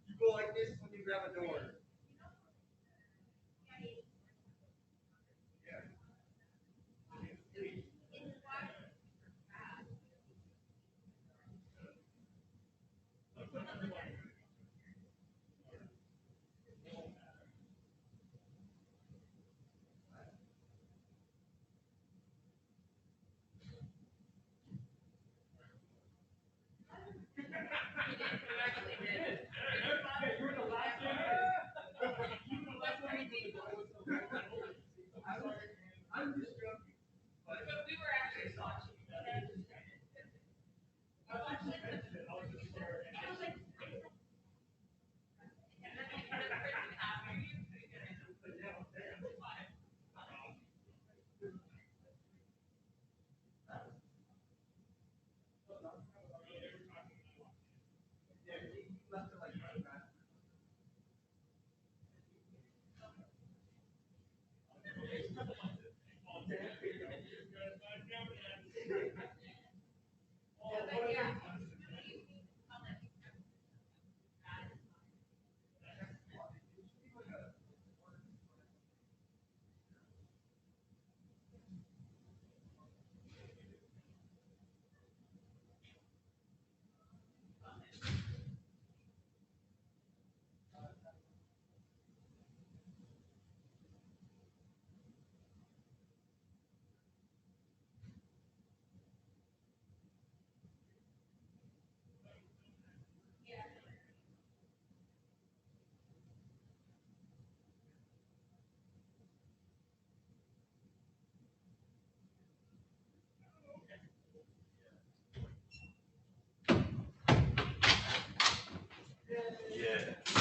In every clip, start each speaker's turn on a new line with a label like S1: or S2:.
S1: You go like this when you grab a door. I'm just joking. But we were actually watching.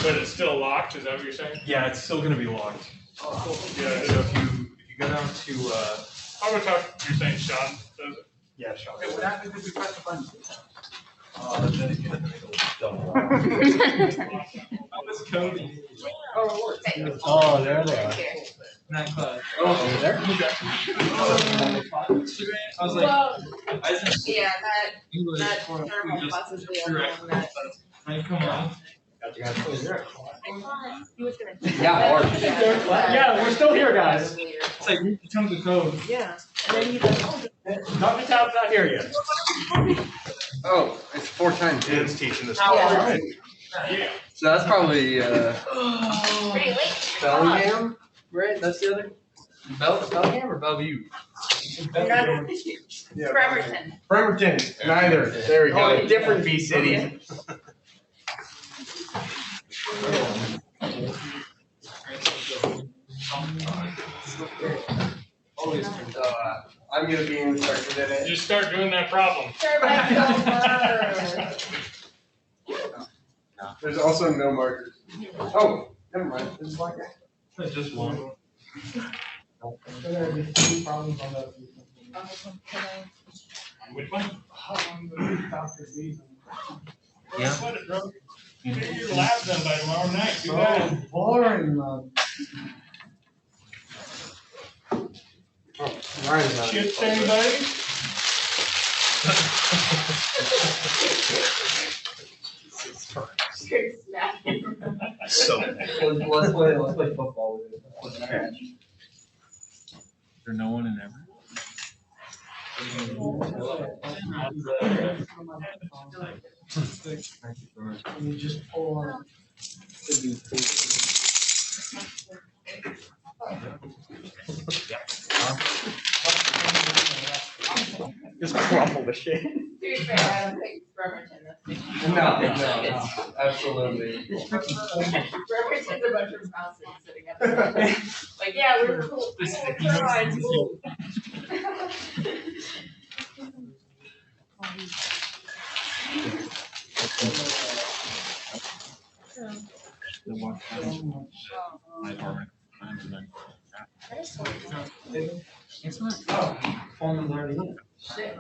S2: But it's still locked, is that what you're saying?
S3: Yeah, it's still gonna be locked.
S2: Oh, cool. Yeah,
S3: So if you go down to
S2: how about you're saying Sean does it?
S3: yeah, shop.
S1: Okay, what happens if we press the button?
S3: Then you have to make a double.
S1: That was Cody. Oh, it works.
S3: Oh, there they are.
S1: Not close.
S3: Oh, there?
S1: I was like,
S4: Yeah, that
S1: English.
S4: thermal bus is the other one that.
S1: Come on.
S3: Got you guys over there.
S4: He was gonna.
S3: Yeah, or-
S1: Yeah, we're still here, guys. It's like you tell the code.
S4: Yeah, and then he goes,
S3: Not not here yet.
S5: Oh, it's 4 times.
S3: Dan's teaching this.
S4: Yeah.
S2: Yeah.
S5: So that's probably
S4: pretty late.
S5: Bellingham, right? That's the other. Bellingham or Bellevue?
S4: Bremerton.
S3: Bremerton, neither. There we go. Different B city.
S5: I'm gonna be instructed in it.
S2: Just start doing that problem.
S5: There's also no markers. Oh, never mind. It's like
S3: Just one.
S2: Which one?
S3: Yeah.
S2: What it, bro? Get your lab done by tomorrow night. Do that.
S1: Boring, man.
S2: Chips, anybody?
S3: So.
S5: let's play football with it.
S3: There's no one in there.
S1: You just pull on.
S3: Just crumple the shit.
S4: To be fair, I don't think Bremerton this week.
S5: No. Absolutely.
S4: Represents a bunch of bouncers sitting at the like, yeah, we were cool. Turbines, cool.
S6: My apartment.
S1: It's not.
S5: Oh, Pullman's already in.
S4: Shit.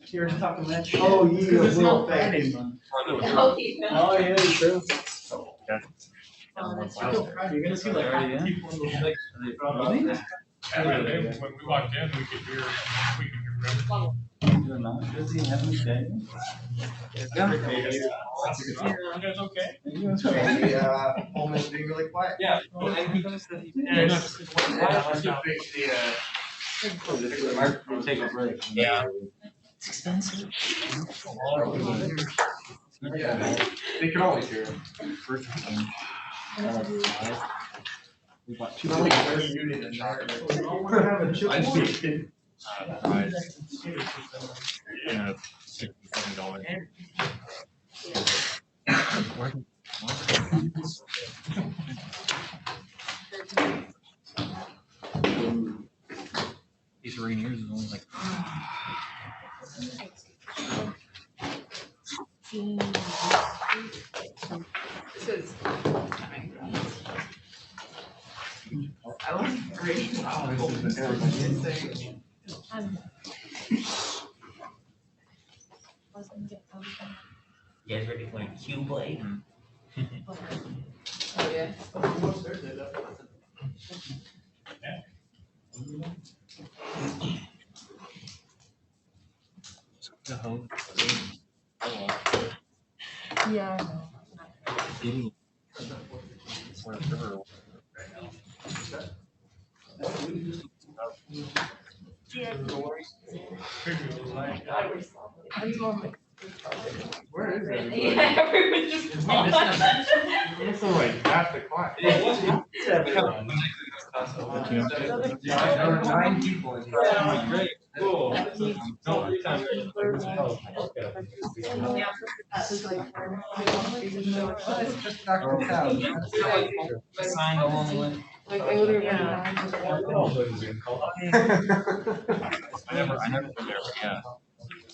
S1: You're talking that shit.
S3: Oh, you
S1: It's
S3: little
S1: not Friday,
S3: thing.
S1: man.
S4: Oh, yeah.
S1: Oh, yeah, true.
S4: Oh, that's
S1: You're gonna see like
S2: Really?
S1: Really?
S2: When we walked in, we could hear everything.
S1: You're not busy having a day? Yeah.
S2: You guys okay?
S3: Yeah, Pullman's being really quiet.
S2: Yeah.
S1: Take a break.
S6: Yeah.
S1: It's expensive.
S3: Yeah, they can always hear him.
S6: First
S1: We bought
S3: She's only 30 units in there. We're having chip.
S6: Yeah, $67. These Rainiers is only like.
S4: This is coming. I was great.
S7: You guys ready for a Q blade?
S4: Oh, yeah.
S6: The home.
S4: Yeah.
S3: Where is it?
S4: Yeah, everyone's just.
S3: It's like half the class.
S5: There are 9 people in here.
S2: Yeah, great, cool.
S5: Signed along the way.
S4: Like, I would have
S6: I never been there, but yeah.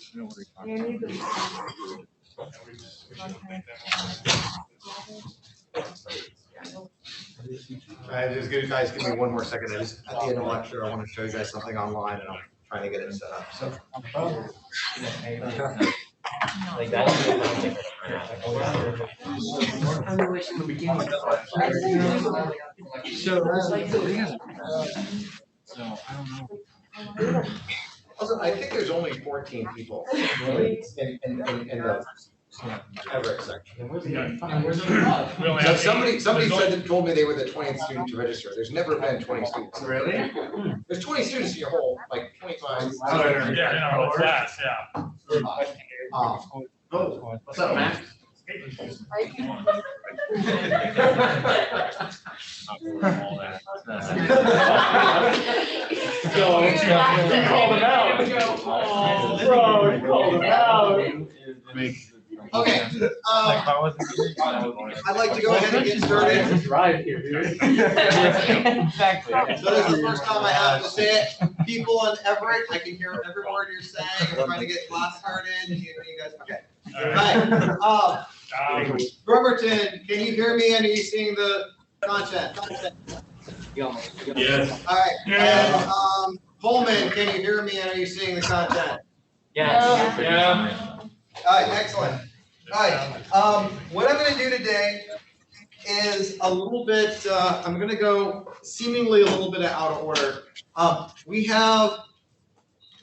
S6: I know what you're talking about.
S3: Just give you guys, give me one more second. I just, at the end of the lecture, I want to show you guys something online and I'm trying to get it set up, so.
S7: Like that's.
S5: In the beginning.
S6: So, I don't know.
S3: Also, I think there's only 14 people in the Everett section.
S2: We only
S3: So
S2: have
S3: somebody
S2: eight.
S3: told me they were the 20th student to register. There's never been 20 students.
S5: Really?
S3: There's 20 students in your whole, like 25.
S2: Yeah, in our whole class, yeah.
S5: What's up, Matt?
S6: All that.
S1: You called him out. Bro, you called him out.
S3: Okay, I'd like to go ahead and get started.
S1: Drive here, dude.
S5: Exactly.
S3: So this is the first time I have to say it. People in Everett, I can hear every word you're saying. I'm trying to get class started. You guys, okay. Hi. Bremerton, can you hear me and are you seeing the content?
S2: Yes.
S3: All right.
S2: Yeah.
S3: And, Pullman, can you hear me and are you seeing the content?
S7: Yeah.
S2: Yeah.
S3: All right, excellent. All right, what I'm gonna do today is a little bit, I'm gonna go seemingly a little bit out of order. We have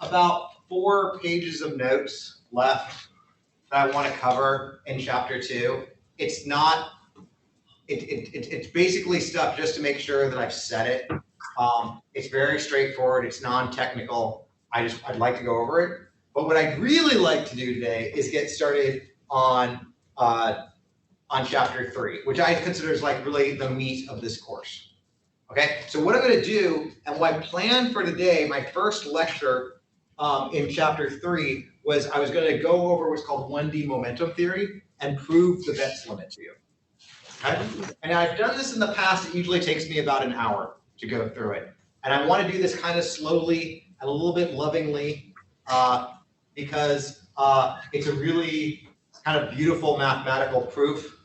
S3: about 4 pages of notes left that I wanna cover in chapter 2. It's not, it's basically stuff just to make sure that I've said it. It's very straightforward, it's non-technical. I'd like to go over it. But what I'd really like to do today is get started on chapter 3, which I consider is like really the meat of this course. Okay, so what I'm going to do and what I plan for today, my first lecture in chapter 3 was I was going to go over what's called 1D momentum theory and prove the Betz limit to you. Okay? And I've done this in the past. It usually takes me about an hour to go through it. And I want to do this kind of slowly and a little bit lovingly because it's a really kind of beautiful mathematical proof,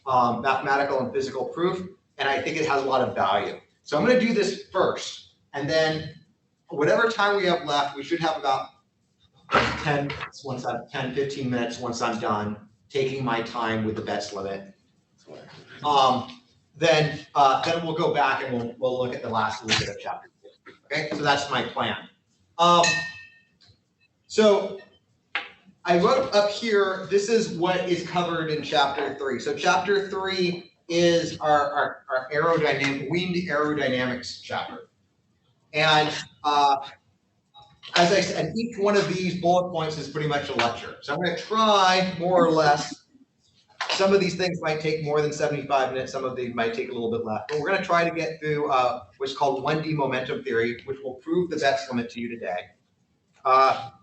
S3: mathematical and physical proof, and I think it has a lot of value. So I'm going to do this first, and then whatever time we have left, we should have about 10, 15 minutes once I'm done taking my time with the Betz limit. Then we'll go back and we'll look at the last little bit of chapter 2. Okay, so that's my plan. So I wrote up here, this is what is covered in chapter 3. So chapter 3 is our aerodynamic, wind aerodynamics chapter. And as I said, each one of these bullet points is pretty much a lecture. So I'm going to try more or less. Some of these things might take more than 75 minutes. Some of these might take a little bit less. But we're going to try to get through what's called 1D momentum theory, which will prove the Betz limit to you today.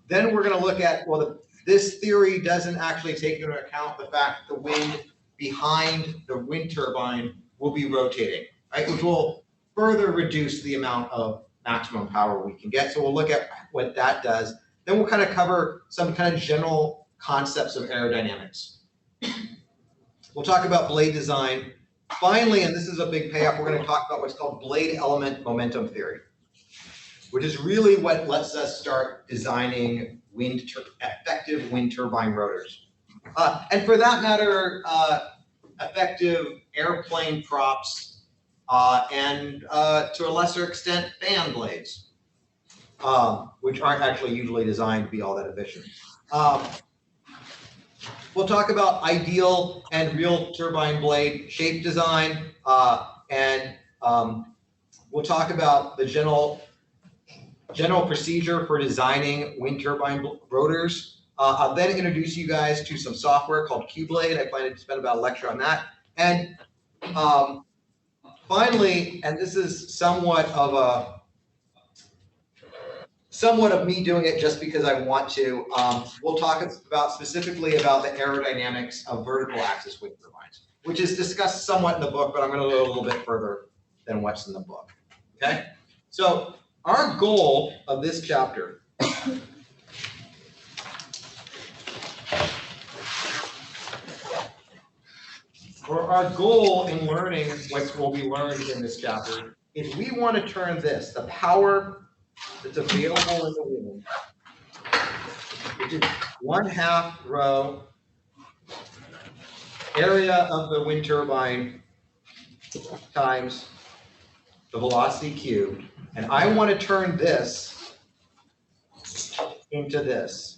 S3: Then we're going to look at, well, this theory doesn't actually take into account the fact that the wind behind the wind turbine will be rotating, right? Which will further reduce the amount of maximum power we can get. So we'll look at what that does. Then we'll kind of cover some kind of general concepts of aerodynamics. We'll talk about blade design. Finally, and this is a big payoff, we're going to talk about what's called blade element momentum theory, which is really what lets us start designing effective wind turbine rotors. And for that matter, effective airplane props and to a lesser extent, fan blades, which aren't actually usually designed to be all that efficient. We'll talk about ideal and real turbine blade shape design, and we'll talk about the general procedure for designing wind turbine rotors. I'll then introduce you guys to some software called QBlade. I plan to spend about a lecture on that. And finally, and this is somewhat of me doing it just because I want to, we'll talk specifically about the aerodynamics of vertical axis wind turbines, which is discussed somewhat in the book, but I'm going to go a little bit further than what's in the book. Okay? So our goal of this chapter or our goal in learning what will be learned in this chapter is we want to turn this, the power that's available in the wind, which is 1/2 rho area of the wind turbine times the velocity cubed, and I want to turn this into this.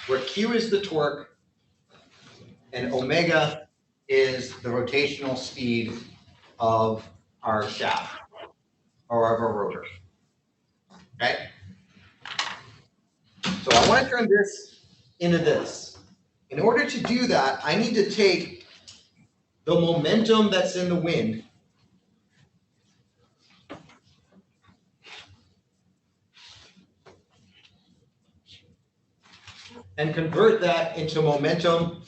S3: Where Q is the torque and omega is the rotational speed of our shaft or of our rotor. Okay? So I want to turn this into this. In order to do that, I need to take the momentum that's in the wind and convert that into momentum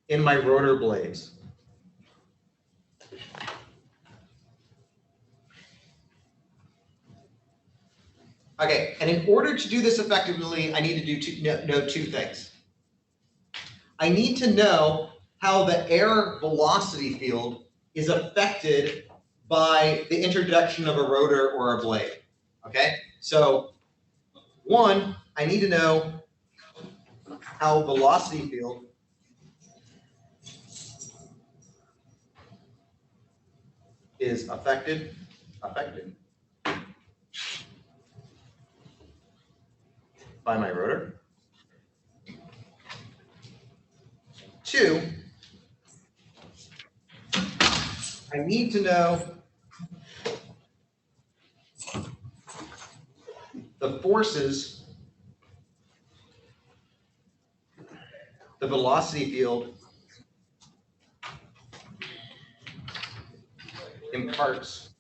S3: in my rotor blades. Okay, and in order to do this effectively, I need to know two things. I need to know how the air velocity field is affected by the introduction of a rotor or a blade. Okay, so one, I need to know how velocity field is affected by my rotor. Two, I need to know the forces the velocity field imparts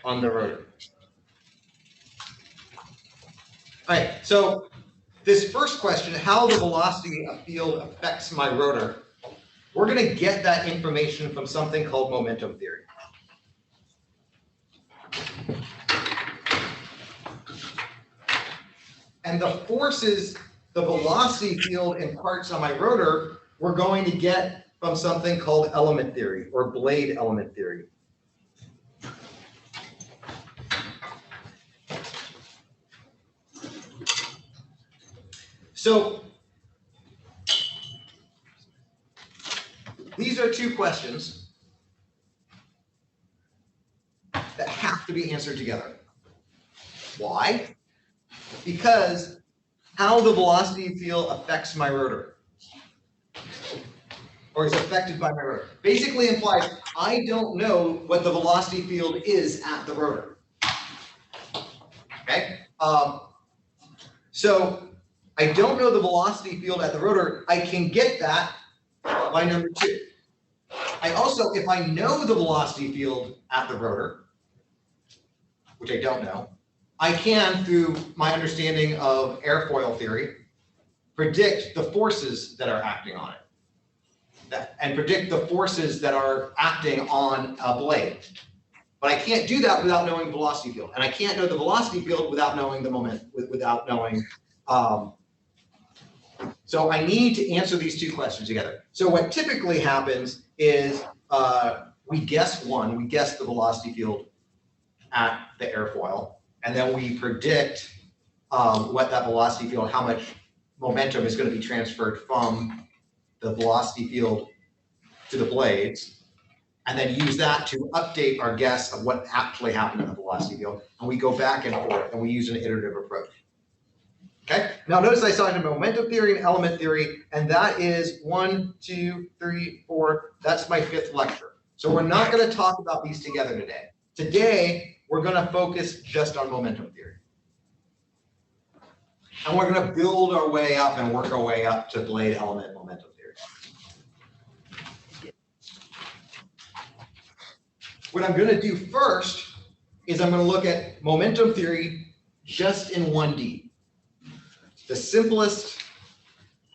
S3: on the rotor. All right, so this first question, how the velocity of field affects my rotor, we're going to get that information from something called momentum theory. And the forces the velocity field imparts on my rotor, we're going to get from something called element theory or blade element theory. So these are two questions that have to be answered together. Why? Because how the velocity field affects my rotor, or is affected by my rotor, basically implies I don't know what the velocity field is at the rotor. Okay? So I don't know the velocity field at the rotor. I can get that by number 2. I also, if I know the velocity field at the rotor, which I don't know, I can, through my understanding of airfoil theory, predict the forces that are acting on it, and predict the forces that are acting on a blade. But I can't do that without knowing velocity field, and I can't know the velocity field without knowing the moment, without knowing. So I need to answer these two questions together. So what typically happens is we guess the velocity field at the airfoil, and then we predict what that velocity field, how much momentum is going to be transferred from the velocity field to the blades, and then use that to update our guess of what actually happened in the velocity field. And we go back and forth, and we use an iterative approach. Okay, now notice I cited momentum theory and element theory, and that is 1, 2, 3, 4, that's my 5th lecture. So we're not going to talk about these together today. Today, we're going to focus just on momentum theory. And we're going to build our way up and work our way up to blade element momentum theory. What I'm going to do first is I'm going to look at momentum theory just in 1D. The simplest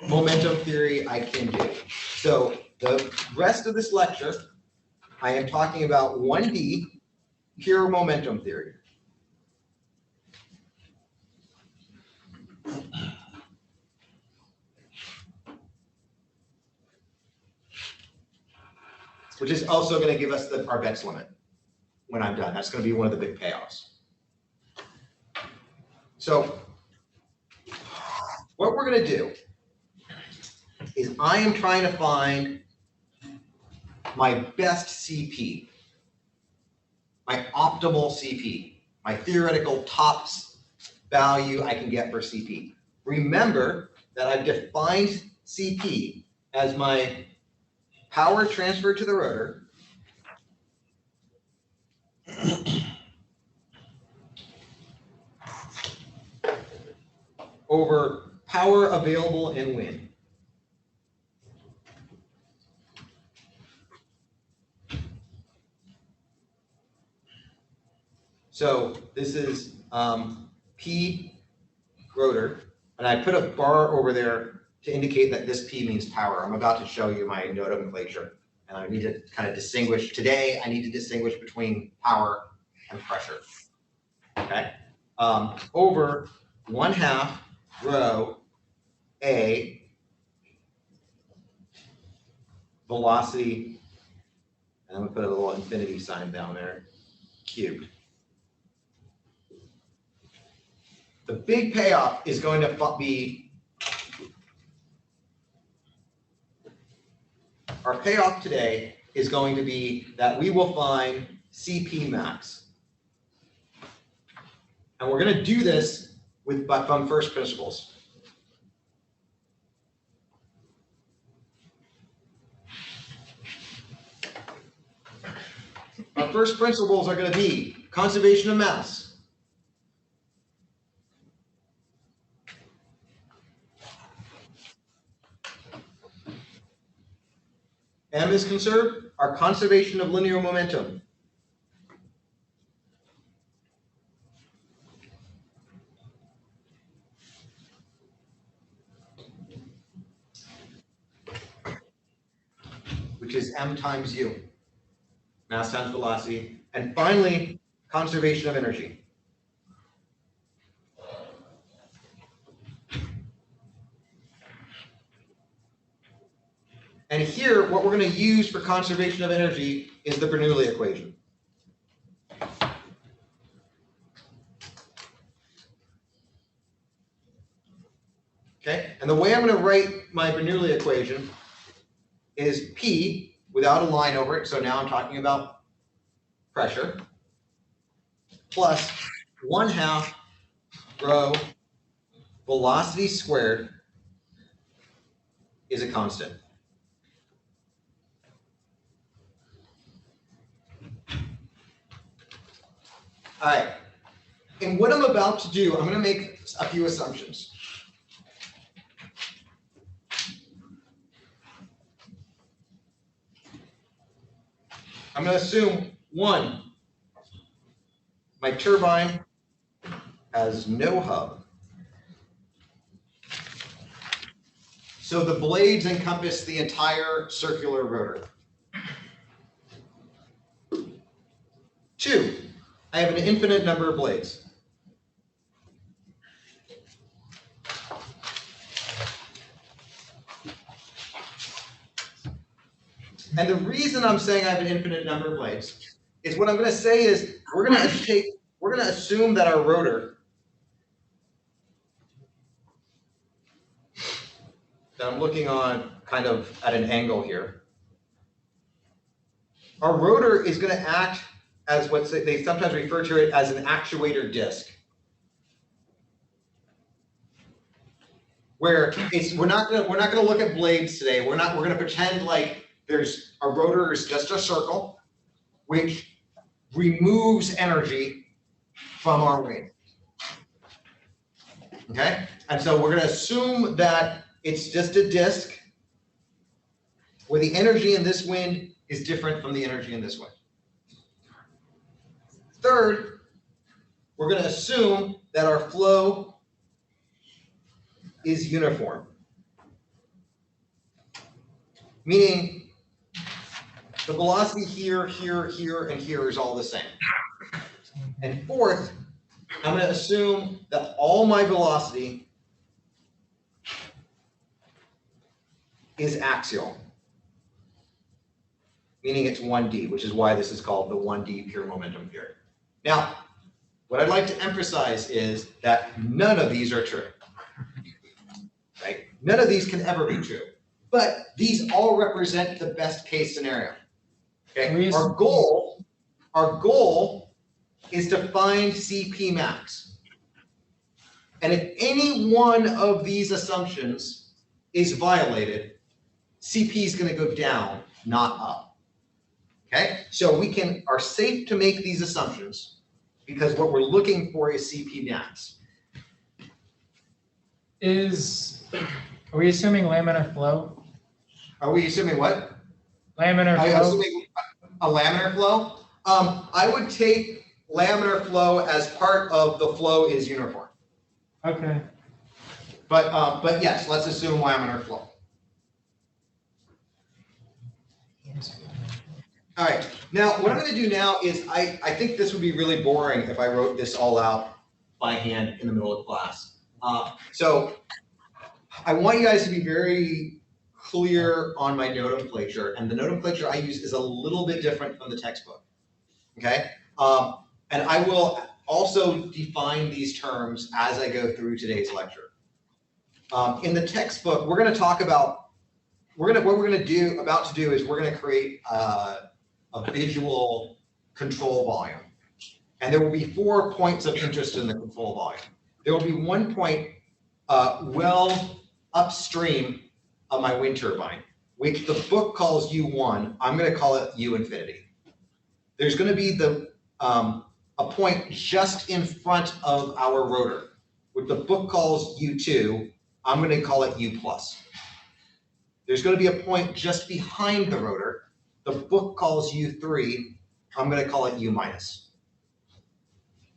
S3: momentum theory I can do. So the rest of this lecture, I am talking about 1D, pure momentum theory. Which is also going to give us our bets limit when I'm done. That's going to be one of the big payoffs. So what we're going to do is I am trying to find my best CP, my optimal CP, my theoretical tops value I can get for CP. Remember that I've defined CP as my power transferred to the rotor over power available in wind. So this is P rotor, and I put a bar over there to indicate that this P means power. I'm about to show you my nomenclature, and I need to kind of distinguish. Today, I need to distinguish between power and pressure. Okay, over 1/2 rho A velocity, and I'm gonna put a little infinity sign down there, cubed. The big payoff is going to be, our payoff today is going to be that we will find CP max. And we're going to do this from first principles. Our first principles are going to be conservation of mass. M is conserved, our conservation of linear momentum. Which is m times u, mass times velocity. And finally, conservation of energy. And here, what we're going to use for conservation of energy is the Bernoulli equation. Okay, and the way I'm going to write my Bernoulli equation is P without a line over it, so now I'm talking about pressure, plus 1/2 rho velocity squared is a constant. All right, and what I'm about to do, I'm going to make a few assumptions. I'm going to assume, one, my turbine has no hub. So the blades encompass the entire circular rotor. 2, I have an infinite number of blades. And the reason I'm saying I have an infinite number of blades is what I'm going to say is we're going to assume that our rotor that I'm looking on kind of at an angle here. Our rotor is going to act as what they sometimes refer to it as an actuator disc. Where we're not going to look at blades today. We're going to pretend like there's a rotor is just a circle which removes energy from our wind. Okay? And so we're going to assume that it's just a disk where the energy in this wind is different from the energy in this wind. Third, we're going to assume that our flow is uniform. Meaning the velocity here, here, here, and here is all the same. And fourth, I'm going to assume that all my velocity is axial, meaning it's 1D, which is why this is called the 1D pure momentum theory. Now, what I'd like to emphasize is that none of these are true. Right? None of these can ever be true. But these all represent the best case scenario. Okay? Our goal is to find CP max. And if any one of these assumptions is violated, CP is going to go down, not up. Okay? So we are safe to make these assumptions because what we're looking for is CP max.
S6: Are we assuming laminar flow?
S3: Are we assuming what?
S6: Laminar
S3: Are you
S6: flow?
S3: assuming a laminar flow? I would take laminar flow as part of the flow is uniform.
S6: Okay.
S3: But yes, let's assume laminar flow. All right, now what I'm going to do now is I think this would be really boring if I wrote this all out by hand in the middle of class. So I want you guys to be very clear on my nomenclature, and the nomenclature I use is a little bit different from the textbook. Okay, and I will also define these terms as I go through today's lecture. In the textbook, we're going to talk about what we're going to do is we're going to create a visual control volume, and there will be 4 points of interest in the control volume. There will be 1 point well upstream of my wind turbine, which the book calls U1. I'm going to call it U infinity. There's going to be a point just in front of our rotor, which the book calls U2. I'm going to call it U plus. There's going to be a point just behind the rotor, the book calls U3, I'm gonna call it U minus.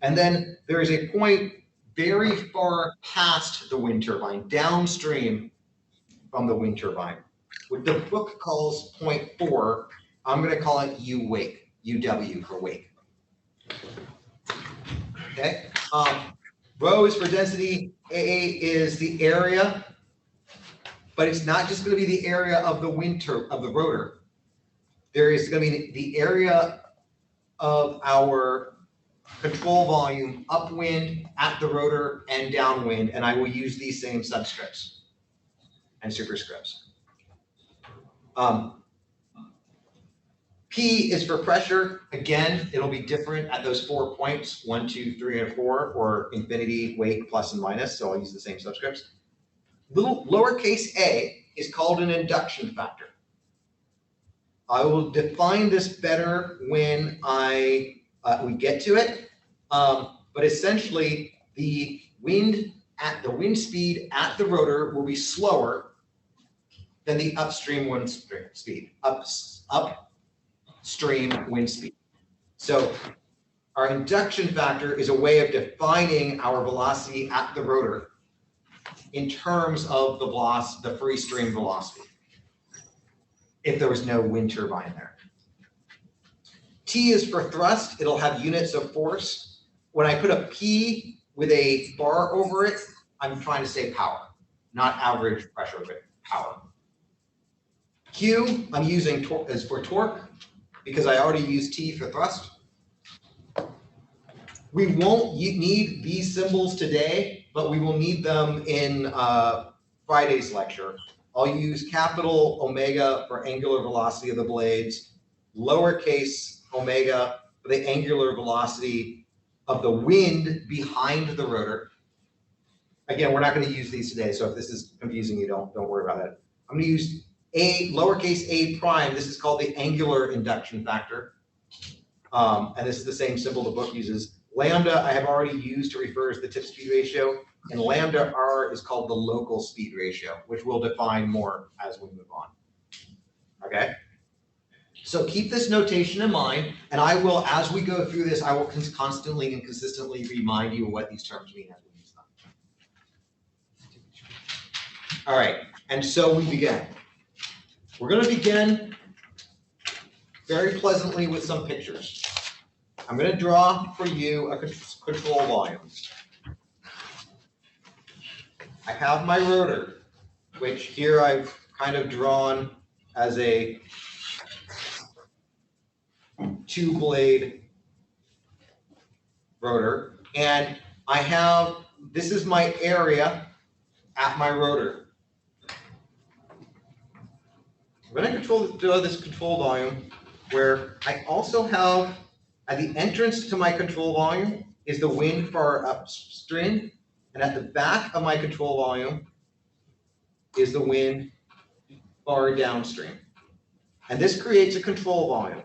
S3: And then there is a point very far past the wind turbine, downstream from the wind turbine. What the book calls point 4, I'm gonna call it U wake, UW for wake. Okay, rho is for density, A is the area, but it's not just gonna be the area of the of the rotor. There is gonna be the area of our control volume upwind at the rotor and downwind, and I will use these same subscripts and superscripts. P is for pressure. Again, it'll be different at those 4 points, 1, 2, 3, and 4, or infinity, wake, plus and minus, so I'll use the same subscripts. Little lowercase a is called an induction factor. I will define this better when we get to it, but essentially the wind speed at the rotor will be slower than the upstream wind speed, upstream wind speed. So our induction factor is a way of defining our velocity at the rotor in terms of the free stream velocity, if there was no wind turbine there. T is for thrust. It'll have units of force. When I put a P with a bar over it, I'm trying to say power, not average pressure, but power. Q, I'm using is for torque, because I already used T for thrust. We won't need these symbols today, but we will need them in Friday's lecture. I'll use capital omega for angular velocity of the blades, lowercase omega for the angular velocity of the wind behind the rotor. Again, we're not going to use these today, so if this is confusing you, don't worry about it. I'm going to use lowercase a prime. This is called the angular induction factor. And this is the same symbol the book uses. Lambda I have already used to refer as the tip speed ratio, and lambda r is called the local speed ratio, which we'll define more as we move on. Okay? So keep this notation in mind, and I will, as we go through this, I will constantly and consistently remind you of what these terms mean as we use them. All right, and so we begin. We're going to begin very pleasantly with some pictures. I'm going to draw for you a control volume. I have my rotor, which here I've kind of drawn as a 2-blade rotor, and I have, this is my area at my rotor. I'm going to draw this control volume where I also have, at the entrance to my control volume is the wind far upstream, and at the back of my control volume is the wind far downstream. And this creates a control volume.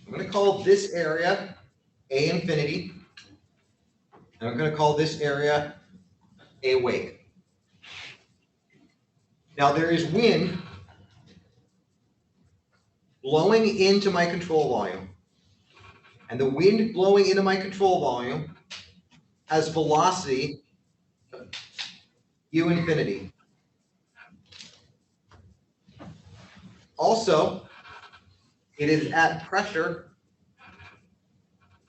S3: I'm going to call this area A infinity, and I'm going to call this area A wake. Now there is wind blowing into my control volume, and the wind blowing into my control volume has velocity U infinity. Also, it is at pressure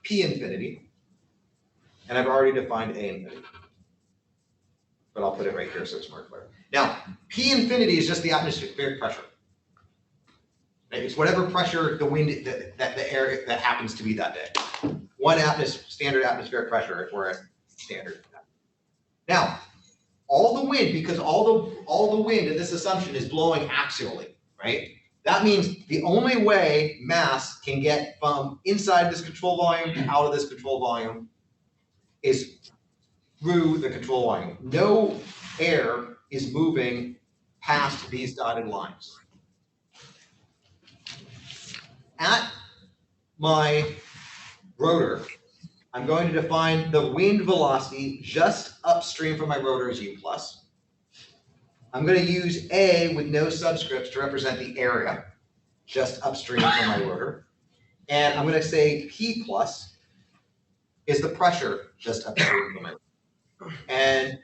S3: P infinity, and I've already defined A infinity, but I'll put it right here so it's more clear. Now, P infinity is just the atmospheric pressure. It's whatever pressure the wind, the air that happens to be that day. One standard atmospheric pressure if we're at standard. Now, all the wind, because all the wind in this assumption is blowing axially, right? That means the only way mass can get from inside this control volume to out of this control volume is through the control volume. No air is moving past these dotted lines. At my rotor, I'm going to define the wind velocity just upstream from my rotor as U plus. I'm going to use A with no subscripts to represent the area just upstream from my rotor. And I'm going to say P plus is the pressure just upstream from my rotor. And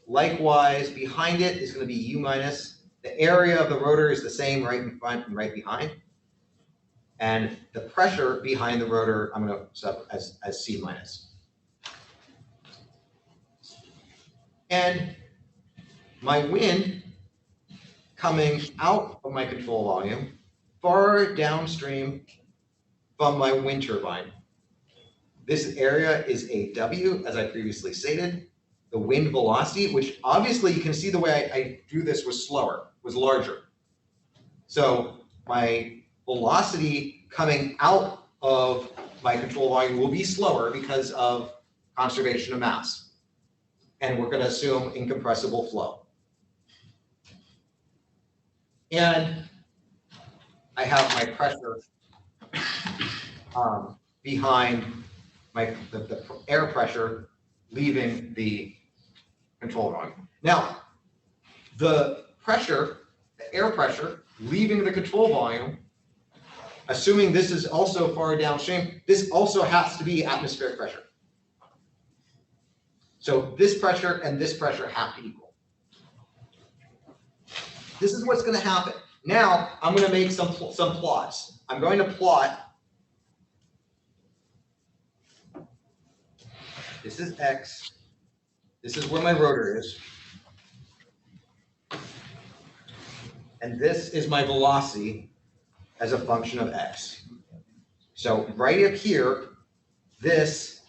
S3: likewise, behind it is going to be U minus. The area of the rotor is the same right in front and right behind. And the pressure behind the rotor, I'm going to sub as C minus. And my wind coming out of my control volume far downstream from my wind turbine. This area is a W, as I previously stated. The wind velocity, which obviously you can see the way I drew this was slower, was larger. So my velocity coming out of my control volume will be slower because of conservation of mass. And we're going to assume incompressible flow. And I have my pressure behind the air pressure leaving the control volume. Now, the pressure, the air pressure leaving the control volume, assuming this is also far downstream, this also has to be atmospheric pressure. So this pressure and this pressure have to equal. This is what's going to happen. Now I'm going to make some plots. I'm going to plot. This is X. This is where my rotor is. And this is my velocity as a function of X. So right up here, this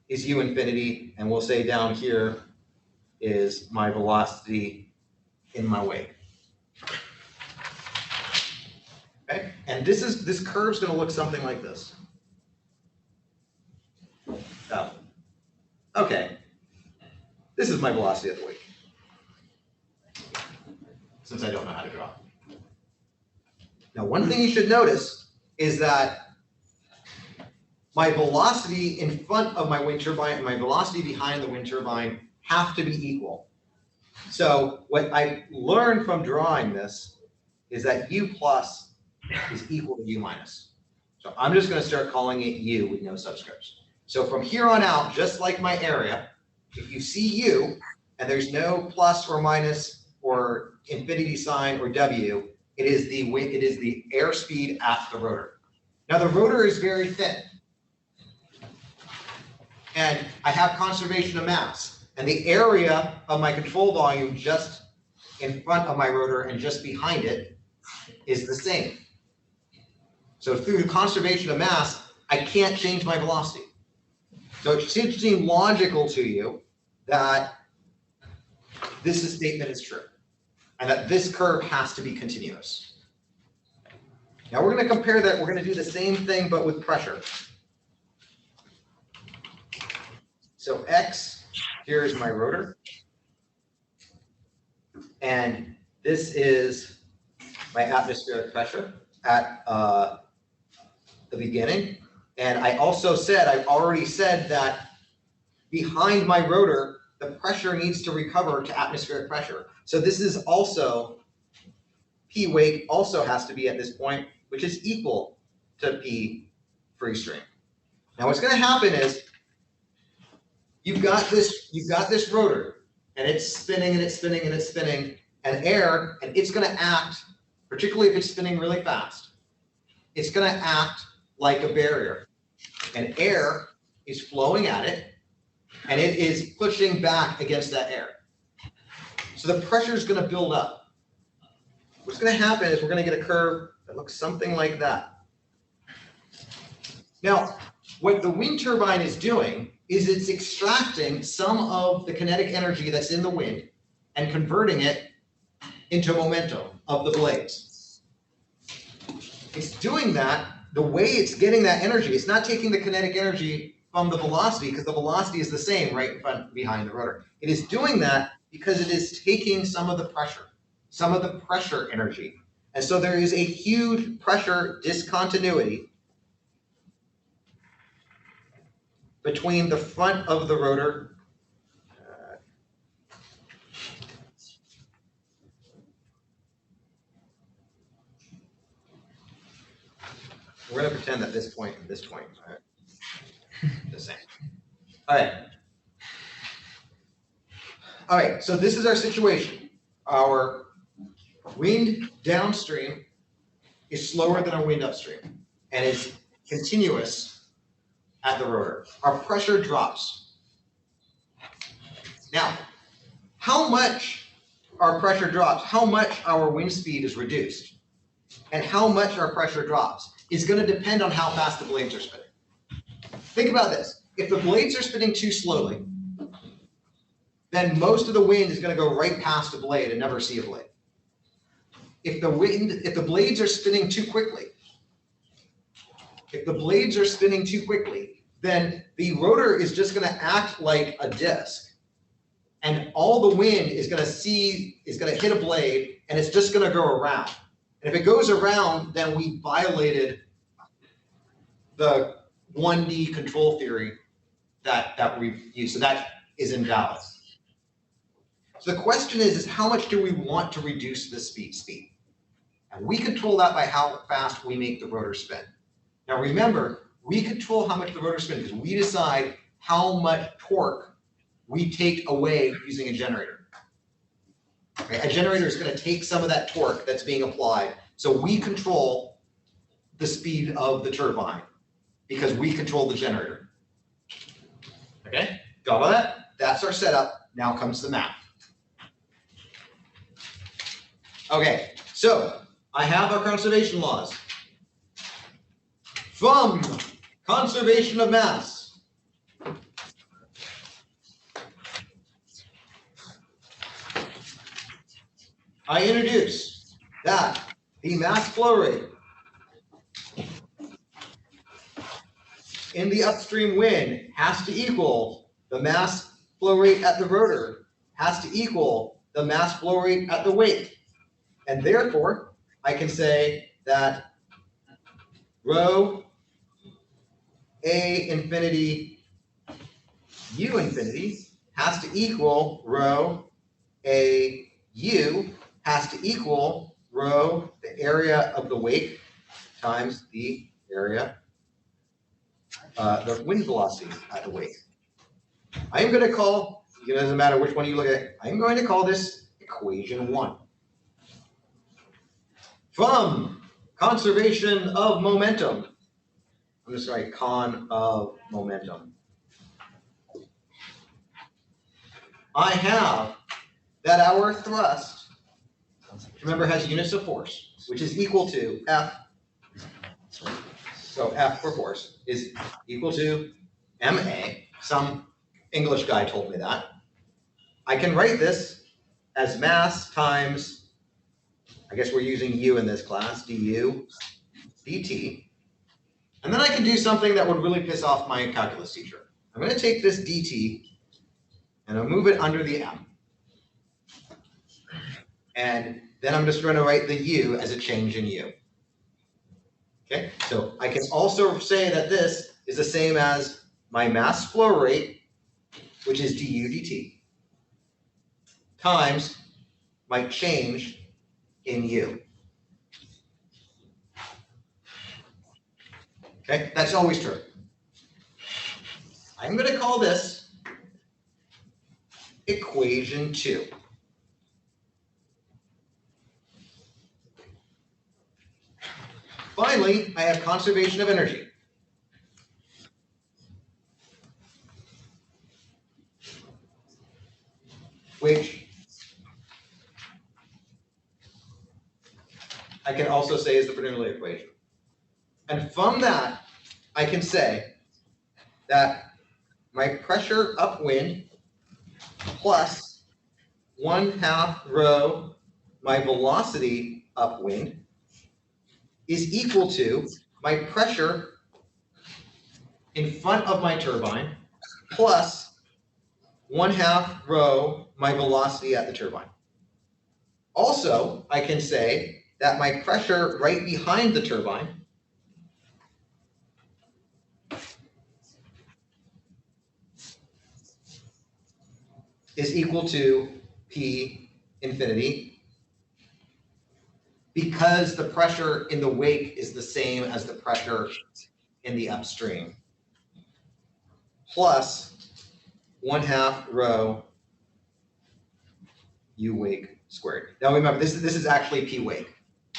S3: is U infinity, and we'll say down here is my velocity in my wake. Okay, and this curve's going to look something like this. Oh, okay. This is my velocity at the wake, since I don't know how to draw. Now, one thing you should notice is that my velocity in front of my wind turbine and my velocity behind the wind turbine have to be equal. So what I learned from drawing this is that U plus is equal to U minus. So I'm just going to start calling it U with no subscripts. So from here on out, just like my area, if you see U and there's no plus or minus or infinity sign or W, it is the airspeed at the rotor. Now the rotor is very thin, and I have conservation of mass, and the area of my control volume just in front of my rotor and just behind it is the same. So through the conservation of mass, I can't change my velocity. So it should seem logical to you that this statement is true, and that this curve has to be continuous. Now we're going to compare that. We're going to do the same thing, but with pressure. So X, here is my rotor. And this is my atmospheric pressure at the beginning. And I also said, I've already said that behind my rotor, the pressure needs to recover to atmospheric pressure. So this is also, P wake also has to be at this point, which is equal to P free stream. Now what's going to happen is you've got this rotor, and it's spinning and it's spinning and it's spinning, and air, and it's going to act, particularly if it's spinning really fast, it's going to act like a barrier, and air is flowing at it, and it is pushing back against that air. So the pressure is going to build up. What's going to happen is we're going to get a curve that looks something like that. Now, what the wind turbine is doing is it's extracting some of the kinetic energy that's in the wind and converting it into momentum of the blades. It's doing that, the way it's getting that energy, it's not taking the kinetic energy from the velocity, because the velocity is the same right in front behind the rotor. It is doing that because it is taking some of the pressure energy. And so there is a huge pressure discontinuity between the front of the rotor. We're going to pretend that this point and this point are the same. All right. All right, so this is our situation. Our wind downstream is slower than our wind upstream and is continuous at the rotor. Our pressure drops. Now, how much our pressure drops, how much our wind speed is reduced, and how much our pressure drops is going to depend on how fast the blades are spinning. Think about this. If the blades are spinning too slowly, then most of the wind is going to go right past a blade and never see a blade. If the blades are spinning too quickly, then the rotor is just going to act like a disc, and all the wind is going to hit a blade, and it's just going to go around. And if it goes around, then we violated the 1D control theory that we've used. So that is invalid. So the question is how much do we want to reduce the speed? And we control that by how fast we make the rotor spin. Now remember, we control how much the rotor spins because we decide how much torque we take away using a generator. Okay? A generator is going to take some of that torque that's being applied. So we control the speed of the turbine because we control the generator. Okay, got all that? That's our setup. Now comes the math. Okay, so I have our conservation laws. From conservation of mass, I introduce that the mass flow rate in the upstream wind has to equal the mass flow rate at the rotor, has to equal the mass flow rate at the wake. And therefore, I can say that rho A infinity U infinity has to equal rho A U has to equal rho, the area of the wake, times the area, the wind velocity at the wake. I am going to call, it doesn't matter which one you look at, I'm going to call this equation 1. From conservation of momentum, I'm just sorry, con of momentum, I have that our thrust, remember, has units of force, which is equal to F. So F for force is equal to MA. Some English guy told me that. I can write this as mass times, I guess we're using U in this class, du dt. And then I can do something that would really piss off my calculus teacher. I'm going to take this dt and I'll move it under the M. And then I'm just going to write the U as a change in U. Okay, so I can also say that this is the same as my mass flow rate, which is du dt, times my change in U. Okay, that's always true. I'm going to call this equation 2. Finally, I have conservation of energy. Which I can also say is the Bernoulli equation. And from that, I can say that my pressure upwind plus 1/2 rho my velocity upwind is equal to my pressure in front of my turbine plus 1/2 rho my velocity at the turbine. Also, I can say that my pressure right behind the turbine is equal to P infinity because the pressure in the wake is the same as the pressure in the upstream, plus 1/2 rho U wake squared. Now remember, this is actually P wake.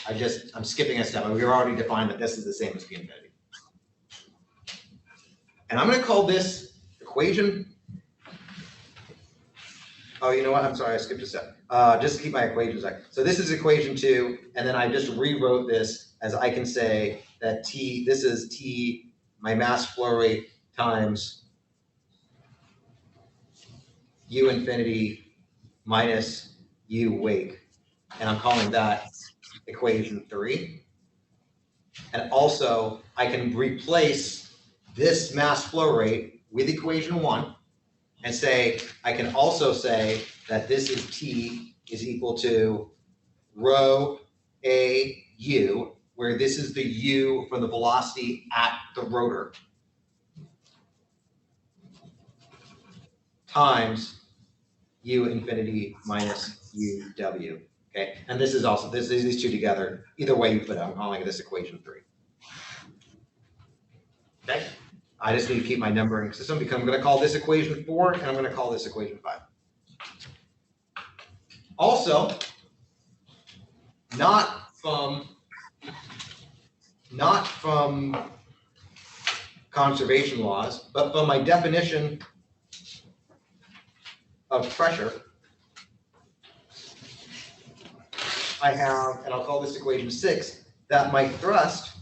S3: I'm skipping a step. We've already defined that this is the same as P infinity. And I'm going to call this equation. Oh, you know what? I'm sorry, I skipped a step. Just to keep my equations like. So this is equation 2, and then I just rewrote this as I can say that T, this is T, my mass flow rate times U infinity minus U wake. And I'm calling that equation 3. And also, I can replace this mass flow rate with equation 1 and say, I can also say that this is T is equal to rho A U, where this is the U from the velocity at the rotor, times U infinity minus UW. Okay, and this is also, these two together, either way you put it, I'm calling this equation 3. Okay, I just need to keep my numbering system because I'm going to call this equation 4 and I'm going to call this equation 5. Also, not from conservation laws, but from my definition of pressure, I have, and I'll call this equation 6, that my thrust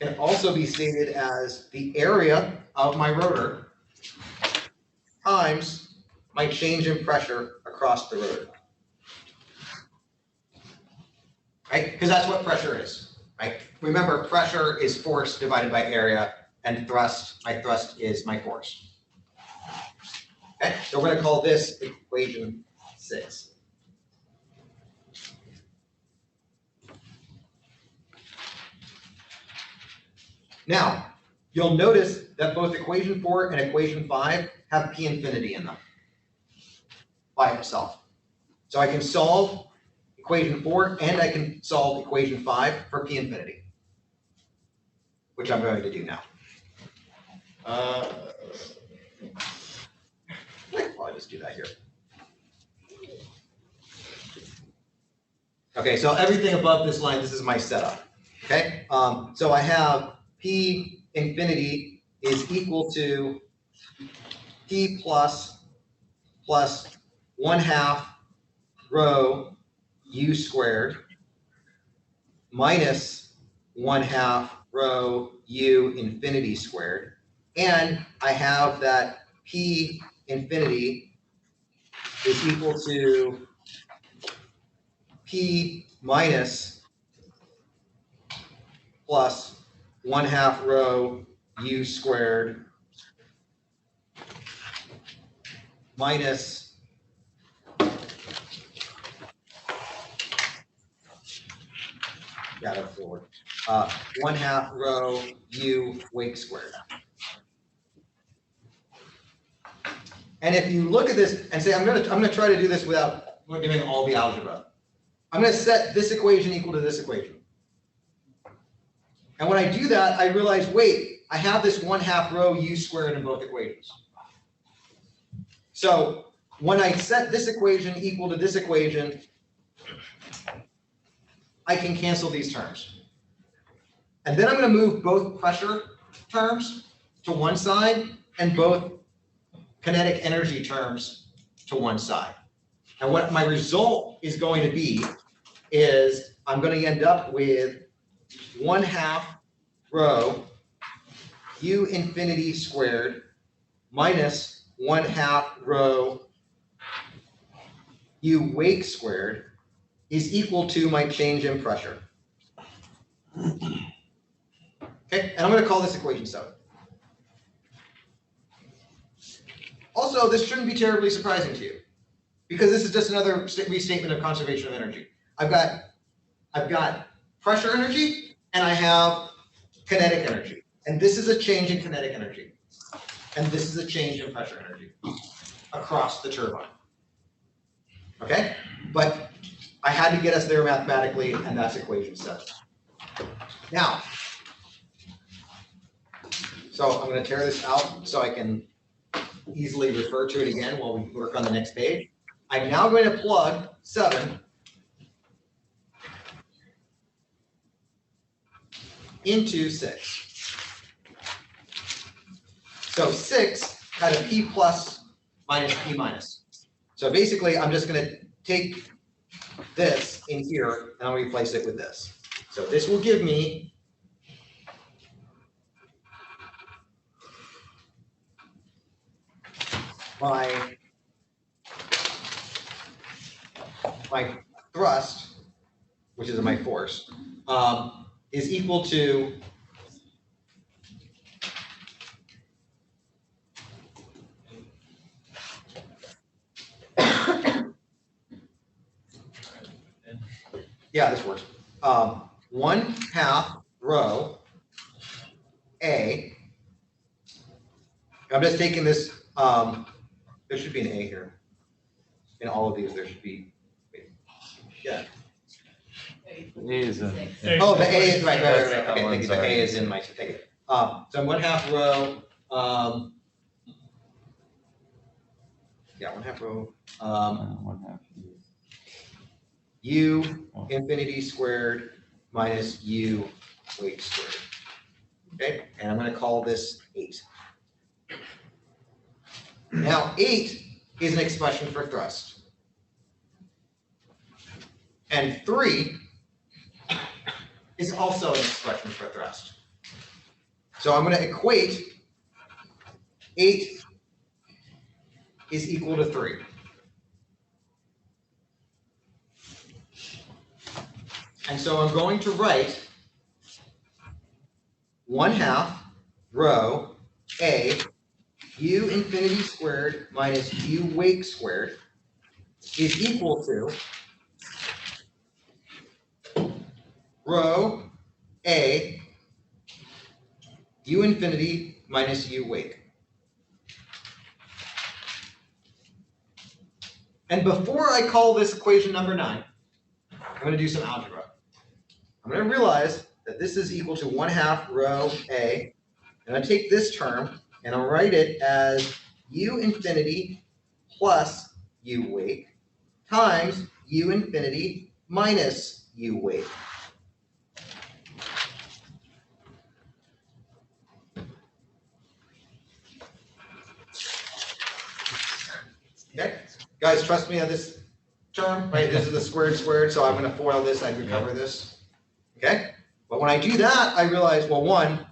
S3: can also be stated as the area of my rotor times my change in pressure across the rotor. Right? Because that's what pressure is. Right? Remember, pressure is force divided by area, and thrust, my thrust is my force. Okay? So we're going to call this equation 6. Now, you'll notice that both equation 4 and equation 5 have P infinity in them by itself. So I can solve equation 4 and I can solve equation 5 for P infinity, which I'm going to do now. I'll just do that here. Okay, so everything above this line, this is my setup. Okay, so I have P infinity is equal to P plus 1/2 rho U squared minus 1/2 rho U infinity squared. And I have that P infinity is equal to P minus plus 1/2 rho U squared minus got it forward. 1/2 rho U wake squared. And if you look at this and say, I'm gonna try to do this without giving all the algebra. I'm gonna set this equation equal to this equation. And when I do that, I realize, wait, I have this 1/2 rho U squared in both equations. So when I set this equation equal to this equation, I can cancel these terms. And then I'm going to move both pressure terms to one side and both kinetic energy terms to one side. And what my result is going to be is I'm going to end up with 1/2 rho U infinity squared minus 1/2 rho U wake squared is equal to my change in pressure. Okay, and I'm going to call this equation 7. Also, this shouldn't be terribly surprising to you, because this is just another restatement of conservation of energy. I've got pressure energy and I have kinetic energy, and this is a change in kinetic energy, and this is a change in pressure energy. across the turbine. Okay? But I had to get us there mathematically, and that's equation 7. Now, so I'm going to tear this out so I can easily refer to it again while we work on the next page. I'm now going to plug 7 into 6. So 6 had a P plus minus P minus. So basically, I'm just going to take this in here and I'll replace it with this. So this will give me my thrust, which is my force, is equal to yeah, this works. 1/2 rho A. I'm just taking this, there should be an A here. In all of these, there should be, wait, yeah.
S6: A.
S3: Oh, the A is, right. Okay, thank you, the A is in my, thank you. So 1/2 rho, yeah, 1/2 rho, U infinity squared minus U weight squared. Okay, and I'm going to call this 8. Now 8 is an expression for thrust. And 3 is also an expression for thrust. So I'm going to equate 8 is equal to 3. And so I'm going to write 1/2 rho A U infinity squared minus U wake squared is equal to rho A U infinity minus U wake. And before I call this equation number 9, I'm going to do some algebra. I'm going to realize that this is equal to 1/2 rho A. And I take this term and I'll write it as U infinity plus U wake times U infinity minus U wake. Okay, guys, trust me on this term, right? This is the squared, so I'm going to FOIL this, I'd recover this. Okay, but when I do that, I realize, well, one,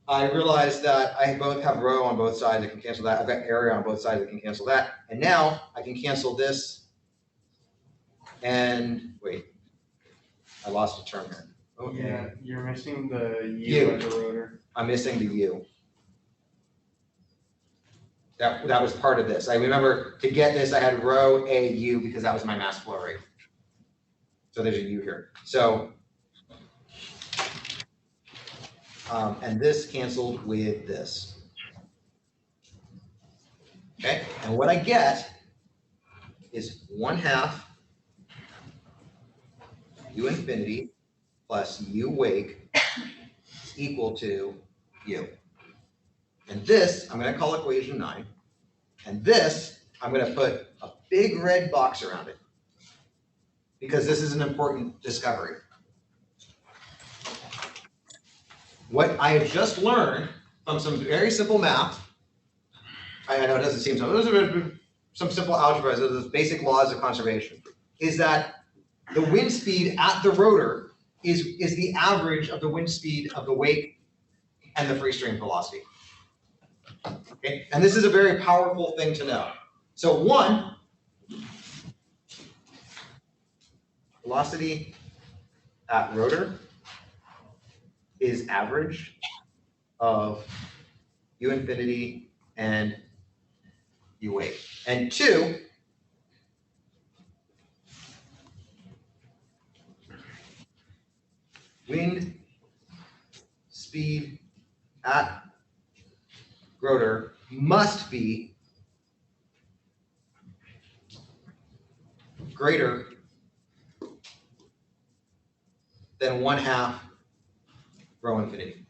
S3: I realize that I both have rho on both sides, I can cancel that. I've got area on both sides, I can cancel that. And now I can cancel this. And wait, I lost a term here. Oh,
S1: Yeah, you're missing the
S3: U.
S1: U at the rotor.
S3: I'm missing the U. That was part of this. I remember to get this, I had rho A U because that was my mass flow rate. So there's a U here. So, and this canceled with this. Okay, and what I get is 1/2 U infinity plus U wake is equal to U. And this, I'm going to call equation 9. And this, I'm going to put a big red box around it. Because this is an important discovery. What I have just learned from some very simple math, I know it doesn't seem so, those are some simple algebra, those basic laws of conservation, is that the wind speed at the rotor is the average of the wind speed of the wake and the free stream velocity. Okay? And this is a very powerful thing to know. So one, velocity at rotor is average of U infinity and U wake. And 2, wind speed at rotor must be greater than 1/2 rho infinity.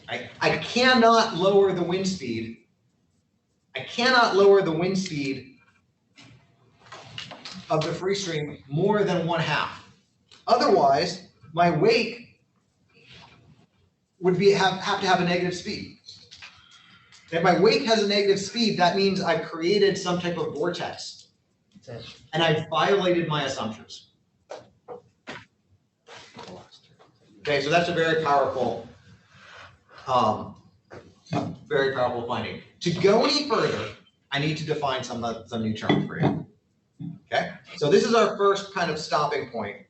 S3: I cannot lower the wind speed. I cannot lower the wind speed of the free stream more than 1/2. Otherwise, my wake would have to have a negative speed. If my wake has a negative speed, that means I've created some type of vortex, and I've violated my assumptions. Okay, so that's a very powerful finding. To go any further, I need to define some new terms for you. Okay, so this is our first kind of stopping point.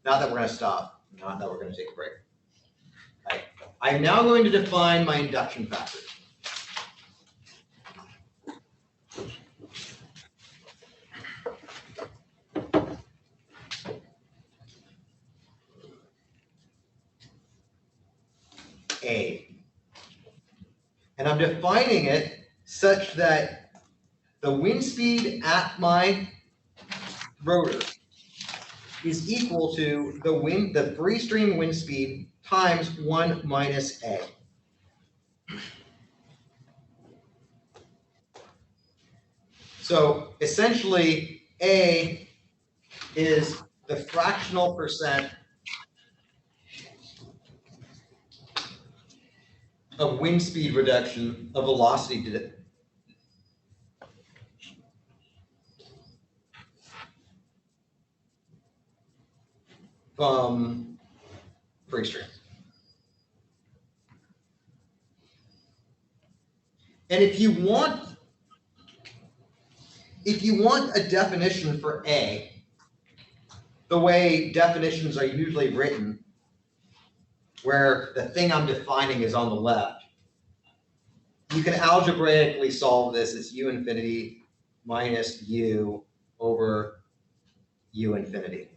S3: Not that we're going to stop, not that we're going to take a break. Right. I'm now going to define my induction factor. A. And I'm defining it such that the wind speed at my rotor is equal to the free stream wind speed times 1 minus A. So essentially, A is the fractional percent of wind speed reduction of velocity from free stream. And if you want a definition for A, the way definitions are usually written, where the thing I'm defining is on the left, you can algebraically solve this as u infinity minus u over u infinity.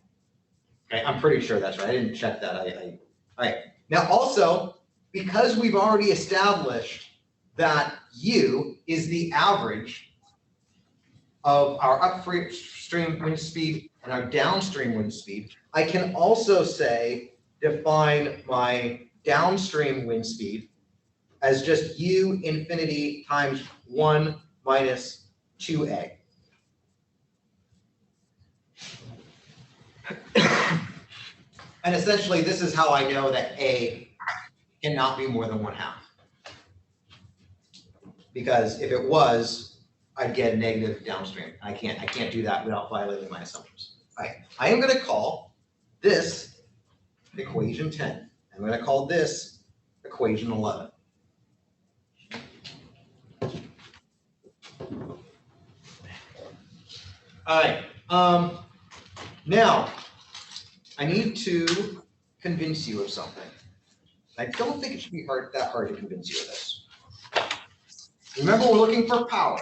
S3: Okay, I'm pretty sure that's right. I didn't check that. All right. Now also, because we've already established that u is the average of our upstream wind speed and our downstream wind speed, I can also define my downstream wind speed as just u infinity times 1 minus 2A. And essentially, this is how I know that A cannot be more than 1/2. Because if it was, I'd get a negative downstream. I can't do that without violating my assumptions. All right, I am going to call this equation 10. I'm going to call this equation 11. All right, now I need to convince you of something. I don't think it should be that hard to convince you of this. Remember, we're looking for power.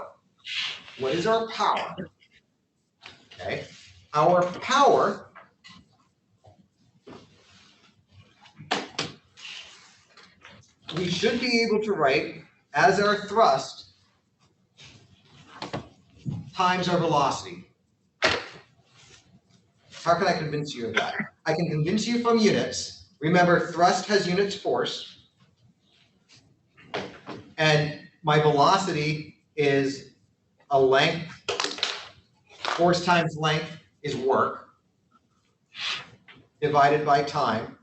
S3: What is our power? Okay, our power we should be able to write as our thrust times our velocity. How can I convince you of that? I can convince you from units. Remember, thrust has units force, and my velocity is a length. Force times length is work divided by time.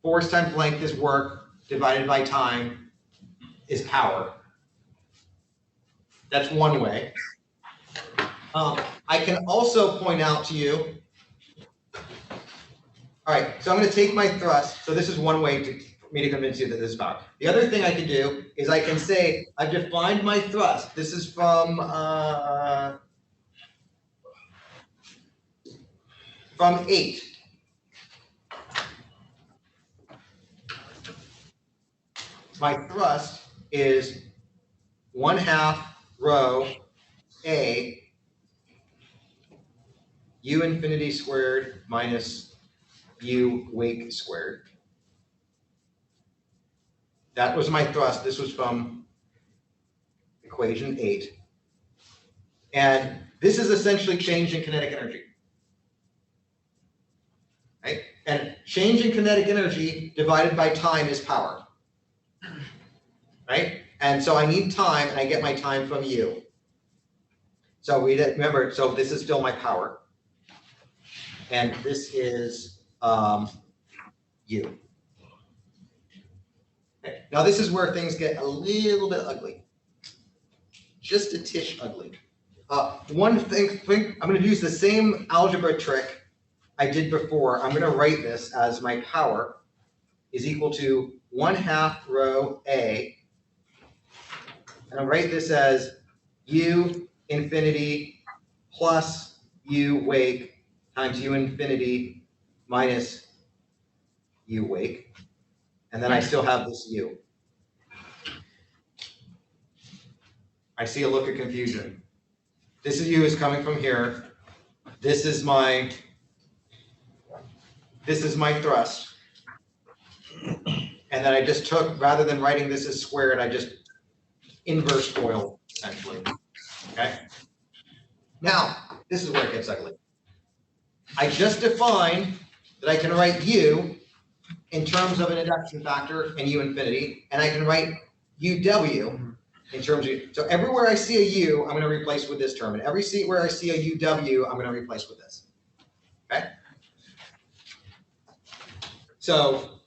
S3: Force times length is work divided by time is power. That's one way. I can also point out to you, all right, so I'm going to take my thrust. So this is one way for me to convince you that this is power. The other thing I can do is I can say I've defined my thrust. This is from 8. My thrust is 1/2 rho A u infinity squared minus u wake squared. That was my thrust. This was from equation 8. And this is essentially change in kinetic energy. Right? And change in kinetic energy divided by time is power. Right? And so I need time, and I get my time from U. So remember, so this is still my power. And this is U. Okay. Now this is where things get a little bit ugly. Just a tish ugly. One thing, I'm going to use the same algebra trick I did before. I'm going to write this as my power is equal to 1/2 rho A. And I'll write this as U infinity plus U wake times U infinity minus U wake. And then I still have this U. I see a look of confusion. This U is coming from here. This is my thrust. And then I just took, rather than writing this as squared, I just inverse FOIL, essentially. Okay? Now, this is where it gets ugly. I just defined that I can write U in terms of an induction factor and U infinity, and I can write UW in terms of, so everywhere I see a U, I'm going to replace with this term, and every where I see a UW, I'm going to replace with this. Okay? So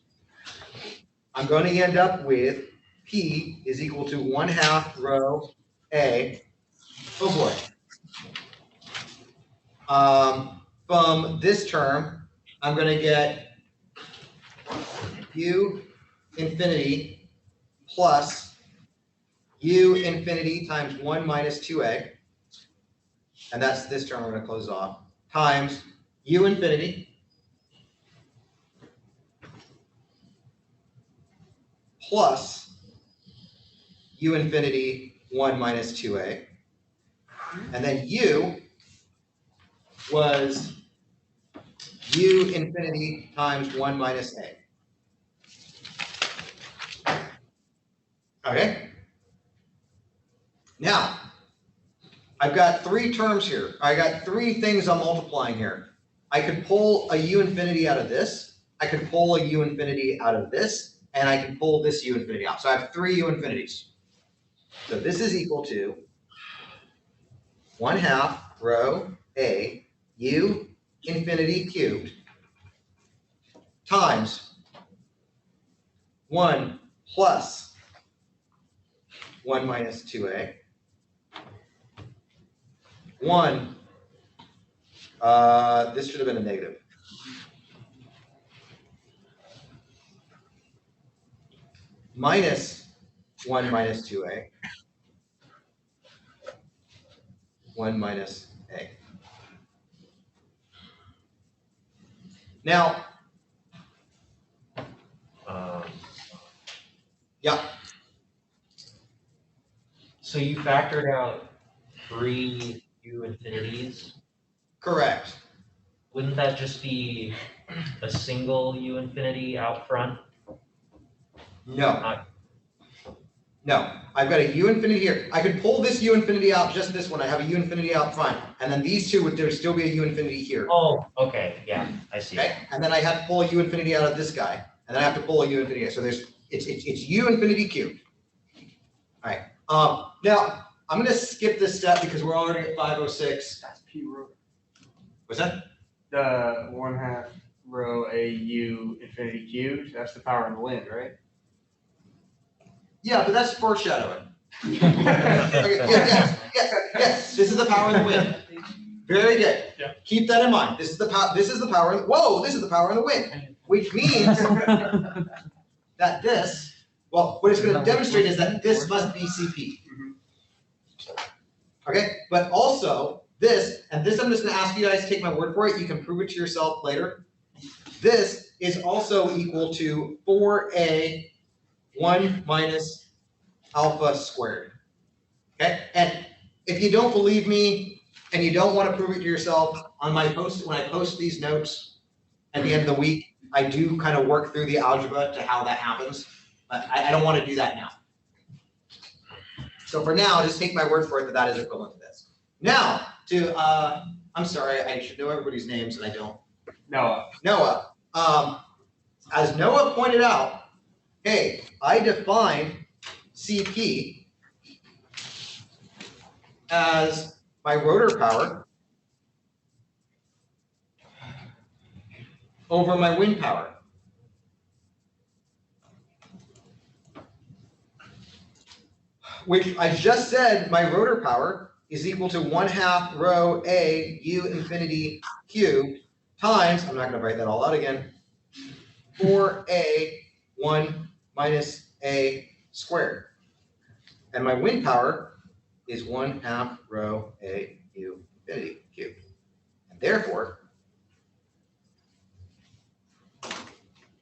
S3: I'm going to end up with P is equal to 1/2 rho A. Oh boy. From this term, I'm going to get U infinity plus U infinity times 1 minus 2A, and that's this term we're going to close off, times U infinity plus U infinity 1 minus 2A, and then U was U infinity times 1 minus A. Okay? Now, I've got three terms here. I got three things I'm multiplying here. I could pull a U infinity out of this, I could pull a U infinity out of this, and I can pull this U infinity out. So I have three U infinities. So this is equal to 1/2 rho A U infinity cubed times 1 plus 1 minus 2A. 1, this should have been a negative. Minus 1 minus 2A. 1 minus A. Now, yeah.
S7: So you factored out 3 U infinities.
S3: Correct.
S7: Wouldn't that just be a single U infinity out front?
S3: No. No, I've got a U infinity here. I could pull this U infinity out, just this one. I have a U infinity out front. And then these two, would there still be a U infinity here.
S7: Oh, okay, yeah, I see.
S3: Okay, and then I have to pull a U infinity out of this guy. And then I have to pull a U infinity. So it's U infinity cubed. All right. Now, I'm going to skip this step because we're already at 5:06.
S1: That's P rho.
S3: What's that?
S1: The 1/2 rho A U infinity cubed. That's the power in the wind, right?
S3: Yeah, but that's foreshadowing. Okay, yes. This is the power of the wind. Very good.
S2: Yeah.
S3: Keep that in mind. This is the power. This is the power. Whoa! This is the power of the wind, which means that this. Well, what it's going to demonstrate is that this must be CP. Okay, but also this, and this I'm just going to ask you guys to take my word for it. You can prove it to yourself later. This is also equal to 4A 1 minus alpha squared. Okay, and if you don't believe me and you don't want to prove it to yourself, on my post, when I post these notes at the end of the week, I do kind of work through the algebra to how that happens, but I don't want to do that now. So for now, just take my word for it that that is equivalent to this. Now, I'm sorry, I should know everybody's names and I don't.
S6: Noah.
S3: Noah, as Noah pointed out, hey, I defined CP as my rotor power over my wind power. Which I just said my rotor power is equal to 1/2 rho A U infinity Q times, I'm not going to write that all out again, 4A 1 minus A squared. And my wind power is 1/2 rho A U infinity Q. And therefore,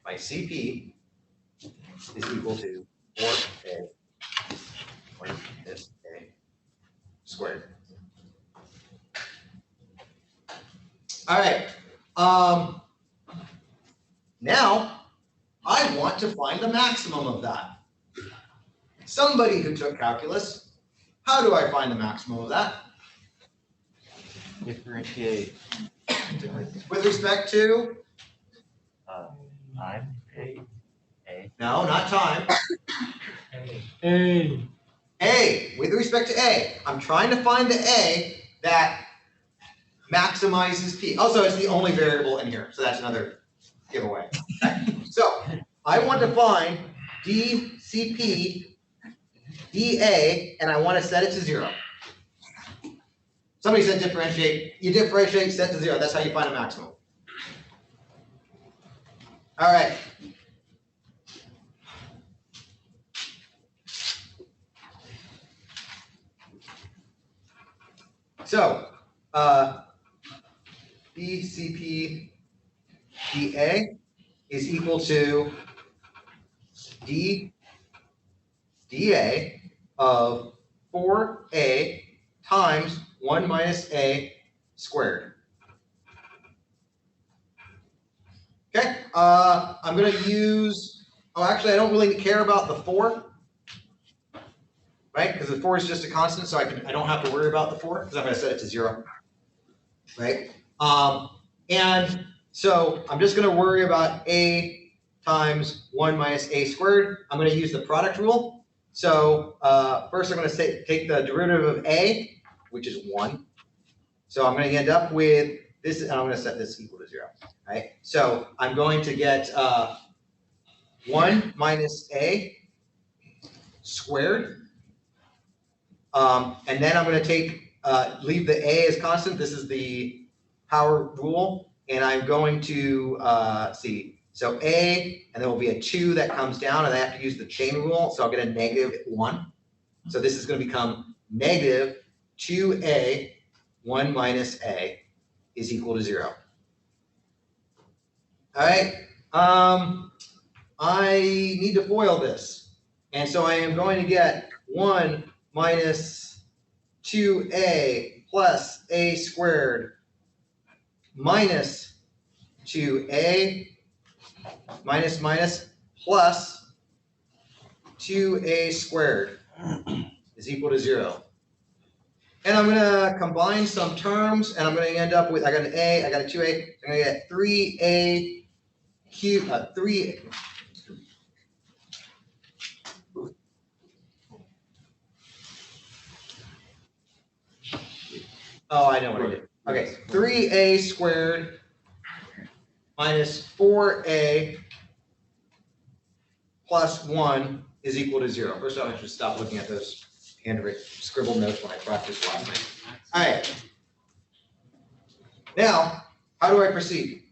S3: my CP is equal to 4A minus A squared. All right. Now, I want to find the maximum of that. Somebody who took calculus, how do I find the maximum of that?
S7: Differentiate.
S3: With respect to?
S7: Time.
S3: No, not time.
S1: A.
S3: A, with respect to A. I'm trying to find the A that maximizes P. Also, it's the only variable in here, so that's another giveaway. Okay. So, I want to find dCP, dA, and I want to set it to 0. Somebody said differentiate. You differentiate, set to 0. That's how you find a maximum. All right. So, dCP dA is equal to d dA of 4A times 1 minus A squared. Okay, I'm going to use, actually I don't really care about the 4, right? Because the 4 is just a constant, so I don't have to worry about the 4 because I'm going to set it to 0, right? And so I'm just going to worry about A times 1 minus A squared. I'm going to use the product rule. So first I'm going to take the derivative of A, which is 1. So I'm going to end up with this, and I'm going to set this equal to 0, right? So I'm going to get 1 minus A squared. And then I'm going to leave the A as constant. This is the power rule. And I'm going to see. So A, and there will be a 2 that comes down, and I have to use the chain rule. So I'll get a -1. So this is going to become negative 2A 1 minus A is equal to 0. All right. I need to FOIL this. And so I am going to get 1 minus 2A plus A squared minus 2A minus plus 2A squared is equal to 0. And I'm going to combine some terms, and I'm going to end up with, I got an A, I got a 2A, I'm going to get 3A cubed, 3. Oh, I know what I did. Okay, 3A squared minus 4A plus 1 is equal to 0. First off, I should stop looking at those handwritten scribbled notes when I practiced last night. All right. Now, how do I proceed?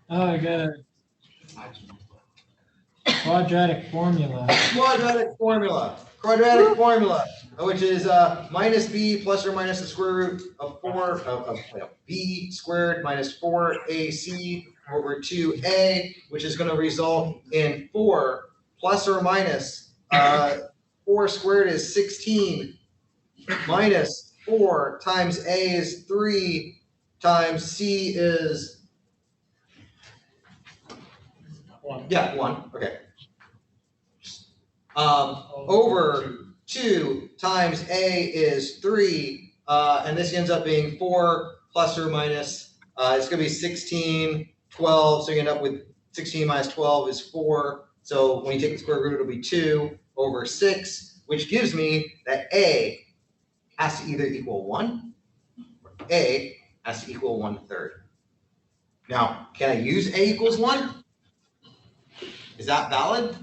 S1: Oh, I got a quadratic formula.
S3: Quadratic formula. Quadratic formula, which is minus b plus or minus the square root of 4 of b squared minus 4ac over 2a, which is going to result in 4 plus or minus 4 squared is 16 minus 4 times a is 3 times c is
S1: 1.
S3: Yeah, 1. Okay. Over 2 times A is 3, and this ends up being 4 plus or minus, it's going to be 16, 12, so you end up with 16 minus 12 is 4. So when you take the square root, it'll be 2 over 6, which gives me that A has to either equal 1, or A has to equal 1/3. Now, can I use A equals 1? Is that valid?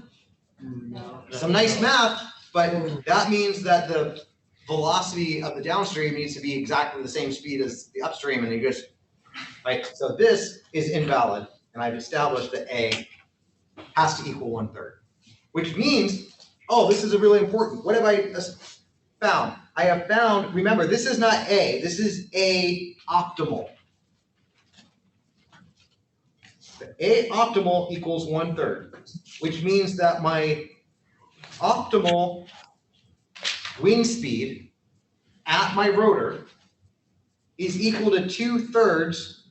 S3: Some nice math, but that means that the velocity of the downstream needs to be exactly the same speed as the upstream, and you just, right? So this is invalid, and I've established that A has to equal 1/3, which means, oh, this is really important. What have I found? I have found, remember, this is not A, this is A optimal. The A optimal equals 1/3, which means that my optimal wind speed at my rotor is equal to 2/3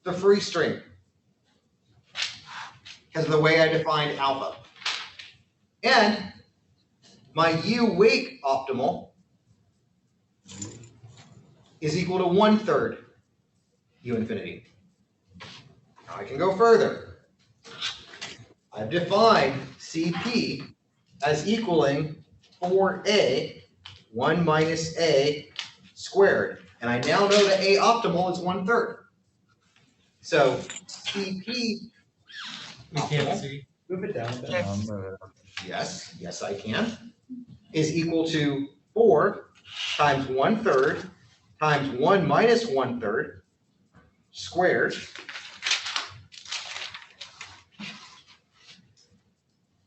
S3: the free stream, because of the way I defined alpha. And my U wake optimal is equal to 1/3 U infinity. Now I can go further. I've defined CP as equaling 4A, 1 minus A squared. And I now know that A optimal is 1/3. So CP
S2: We can't
S3: optimal,
S2: see.
S5: Move it down.
S3: yes, I can, is equal to 4 times 1/3 times 1 minus 1/3 squared,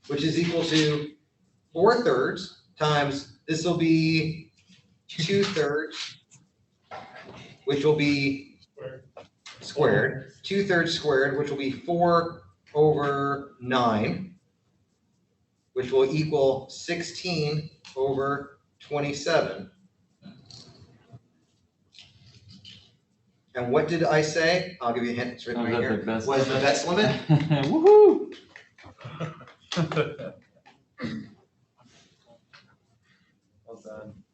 S3: which is equal to 4/3 times, this will be 2/3, which will be squared, 2/3 squared, which will be 4 over 9, which will equal 16 over 27. And what did I say? I'll give you a hint, it's written right here. Was the best limit?
S6: Woohoo!
S5: Well done.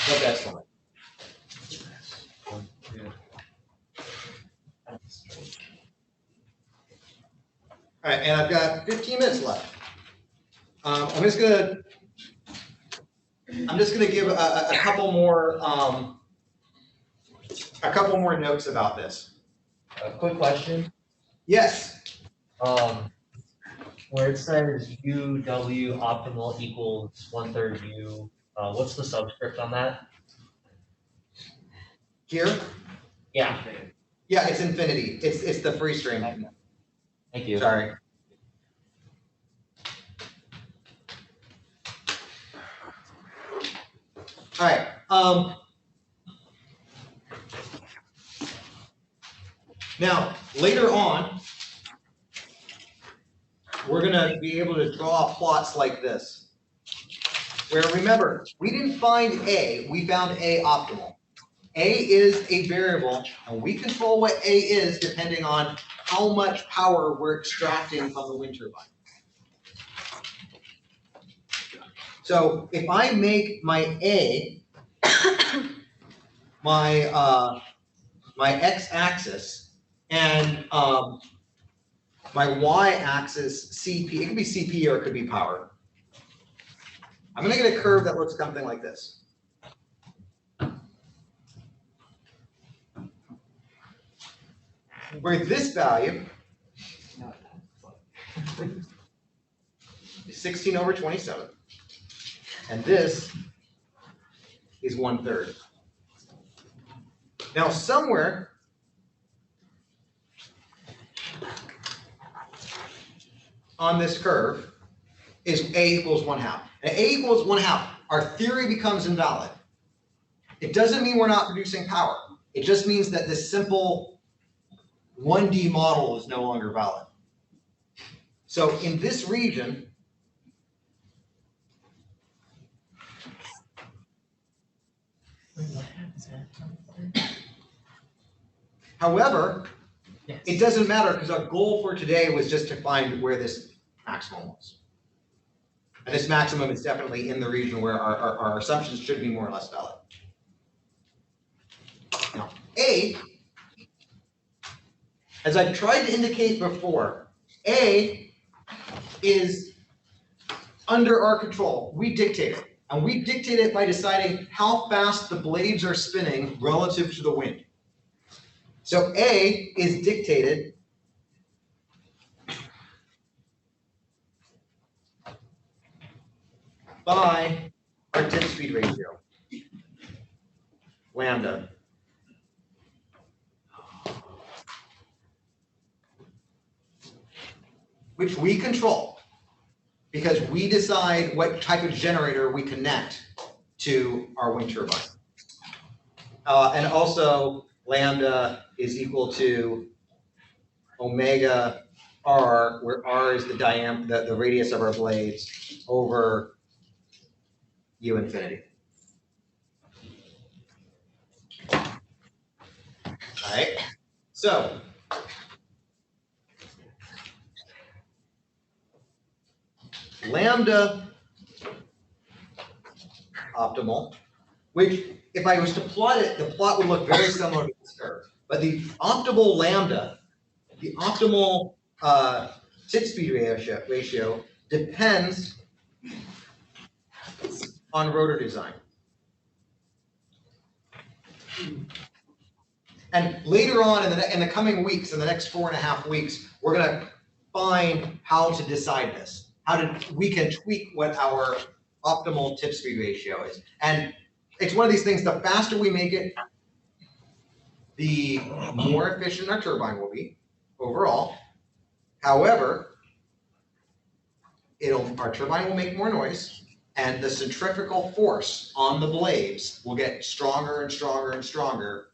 S3: The best limit. All right, and I've got 15 minutes left. I'm just gonna give a couple more notes about this.
S7: A quick question,
S3: Yes.
S7: where it says UW optimal equals 1/3 U, what's the subscript on that?
S3: Here?
S7: Yeah,
S3: Yeah, it's infinity. It's the free stream.
S7: thank you.
S3: Sorry. All right. Now, later on, we're going to be able to draw plots like this. Where, remember, we didn't find A, we found A optimal. A is a variable, and we control what A is depending on how much power we're extracting from the wind turbine. So if I make my A my x-axis and my y-axis CP, it could be CP or it could be power. I'm going to get a curve that looks something like this. Where this value is 16 over 27, and this is 1/3. Now somewhere on this curve is A equals 1/2. And A equals 1/2, our theory becomes invalid. It doesn't mean we're not producing power. It just means that this simple 1D model is no longer valid. So in this region, however, it doesn't matter because our goal for today was just to find where this maximum was. And this maximum is definitely in the region where our assumptions should be more or less valid. Now, A, as I've tried to indicate before, A is under our control. We dictate it. And we dictate it by deciding how fast the blades are spinning relative to the wind. So A is dictated by our tip speed ratio, lambda. Which we control because we decide what type of generator we connect to our wind turbine. And also lambda is equal to omega r, where r is the radius of our blades, over u infinity. All right, so lambda optimal, which if I was to plot it, the plot would look very similar to this curve. But the optimal lambda, the optimal tip speed ratio depends on rotor design. And later on in the coming weeks, in the next 4.5 weeks, we're going to find how to decide this. We can tweak what our optimal tip speed ratio is. And it's one of these things, the faster we make it, the more efficient our turbine will be overall. However, our turbine will make more noise, and the centrifugal force on the blades will get stronger and stronger and stronger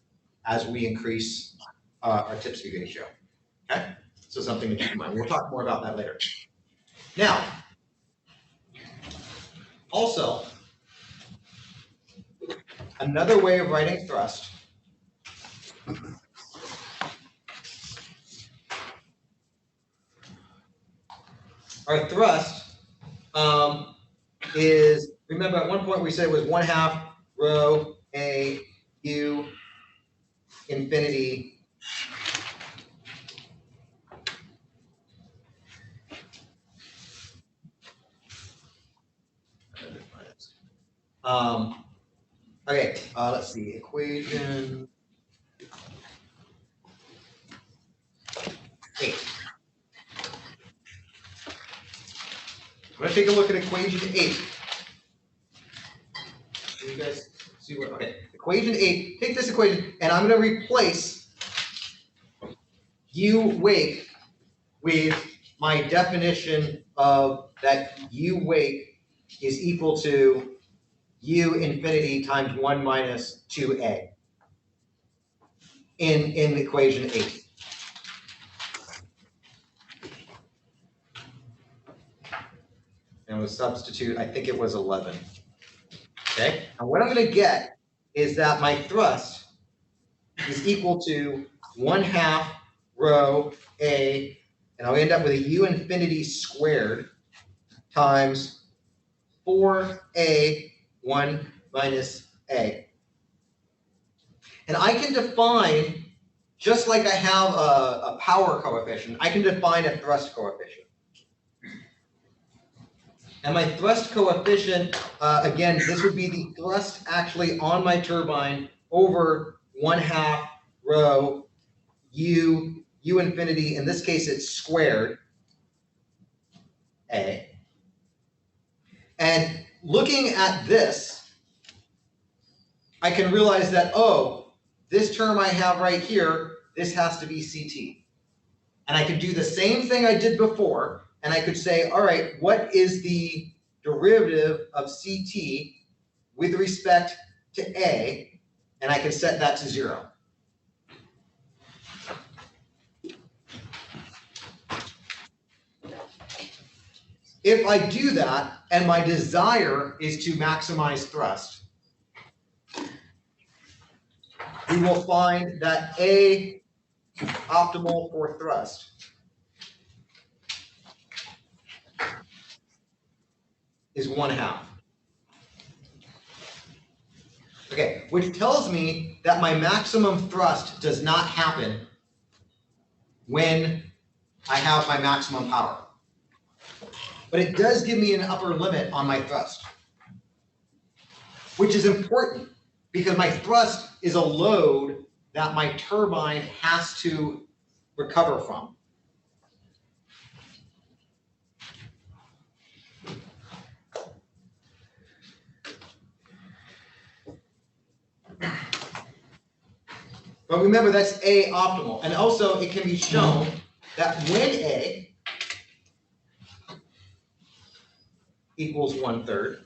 S3: as we increase our tip speed ratio. Okay? So something to keep in mind. We'll talk more about that later. Now, also, another way of writing thrust our thrust is, remember at one point we said it was 1/2 rho A U infinity okay, let's see, equation 8. I'm going to take a look at equation 8. Can you guys see what? Okay, equation 8. Take this equation, and I'm going to replace U wake with my definition of that U wake is equal to U infinity times 1 minus 2A in equation 8. And we'll substitute, I think it was 11. Okay, and what I'm going to get is that my thrust is equal to 1/2 rho A, and I'll end up with a U infinity squared times 4A 1 minus A. And I can define, just like I have a power coefficient, I can define a thrust coefficient. And my thrust coefficient, again, this would be the thrust actually on my turbine over 1/2 rho U infinity. In this case, it's squared A. And looking at this, I can realize that, oh, this term I have right here, this has to be CT. And I could do the same thing I did before, and I could say, all right, what is the derivative of CT with respect to A? And I can set that to 0. If I do that, and my desire is to maximize thrust, we will find that A optimal for thrust is 1/2. Okay, which tells me that my maximum thrust does not happen when I have my maximum power. But it does give me an upper limit on my thrust, which is important because my thrust is a load that my turbine has to recover from. But remember, that's A optimal. And also, it can be shown that when A equals 1/3,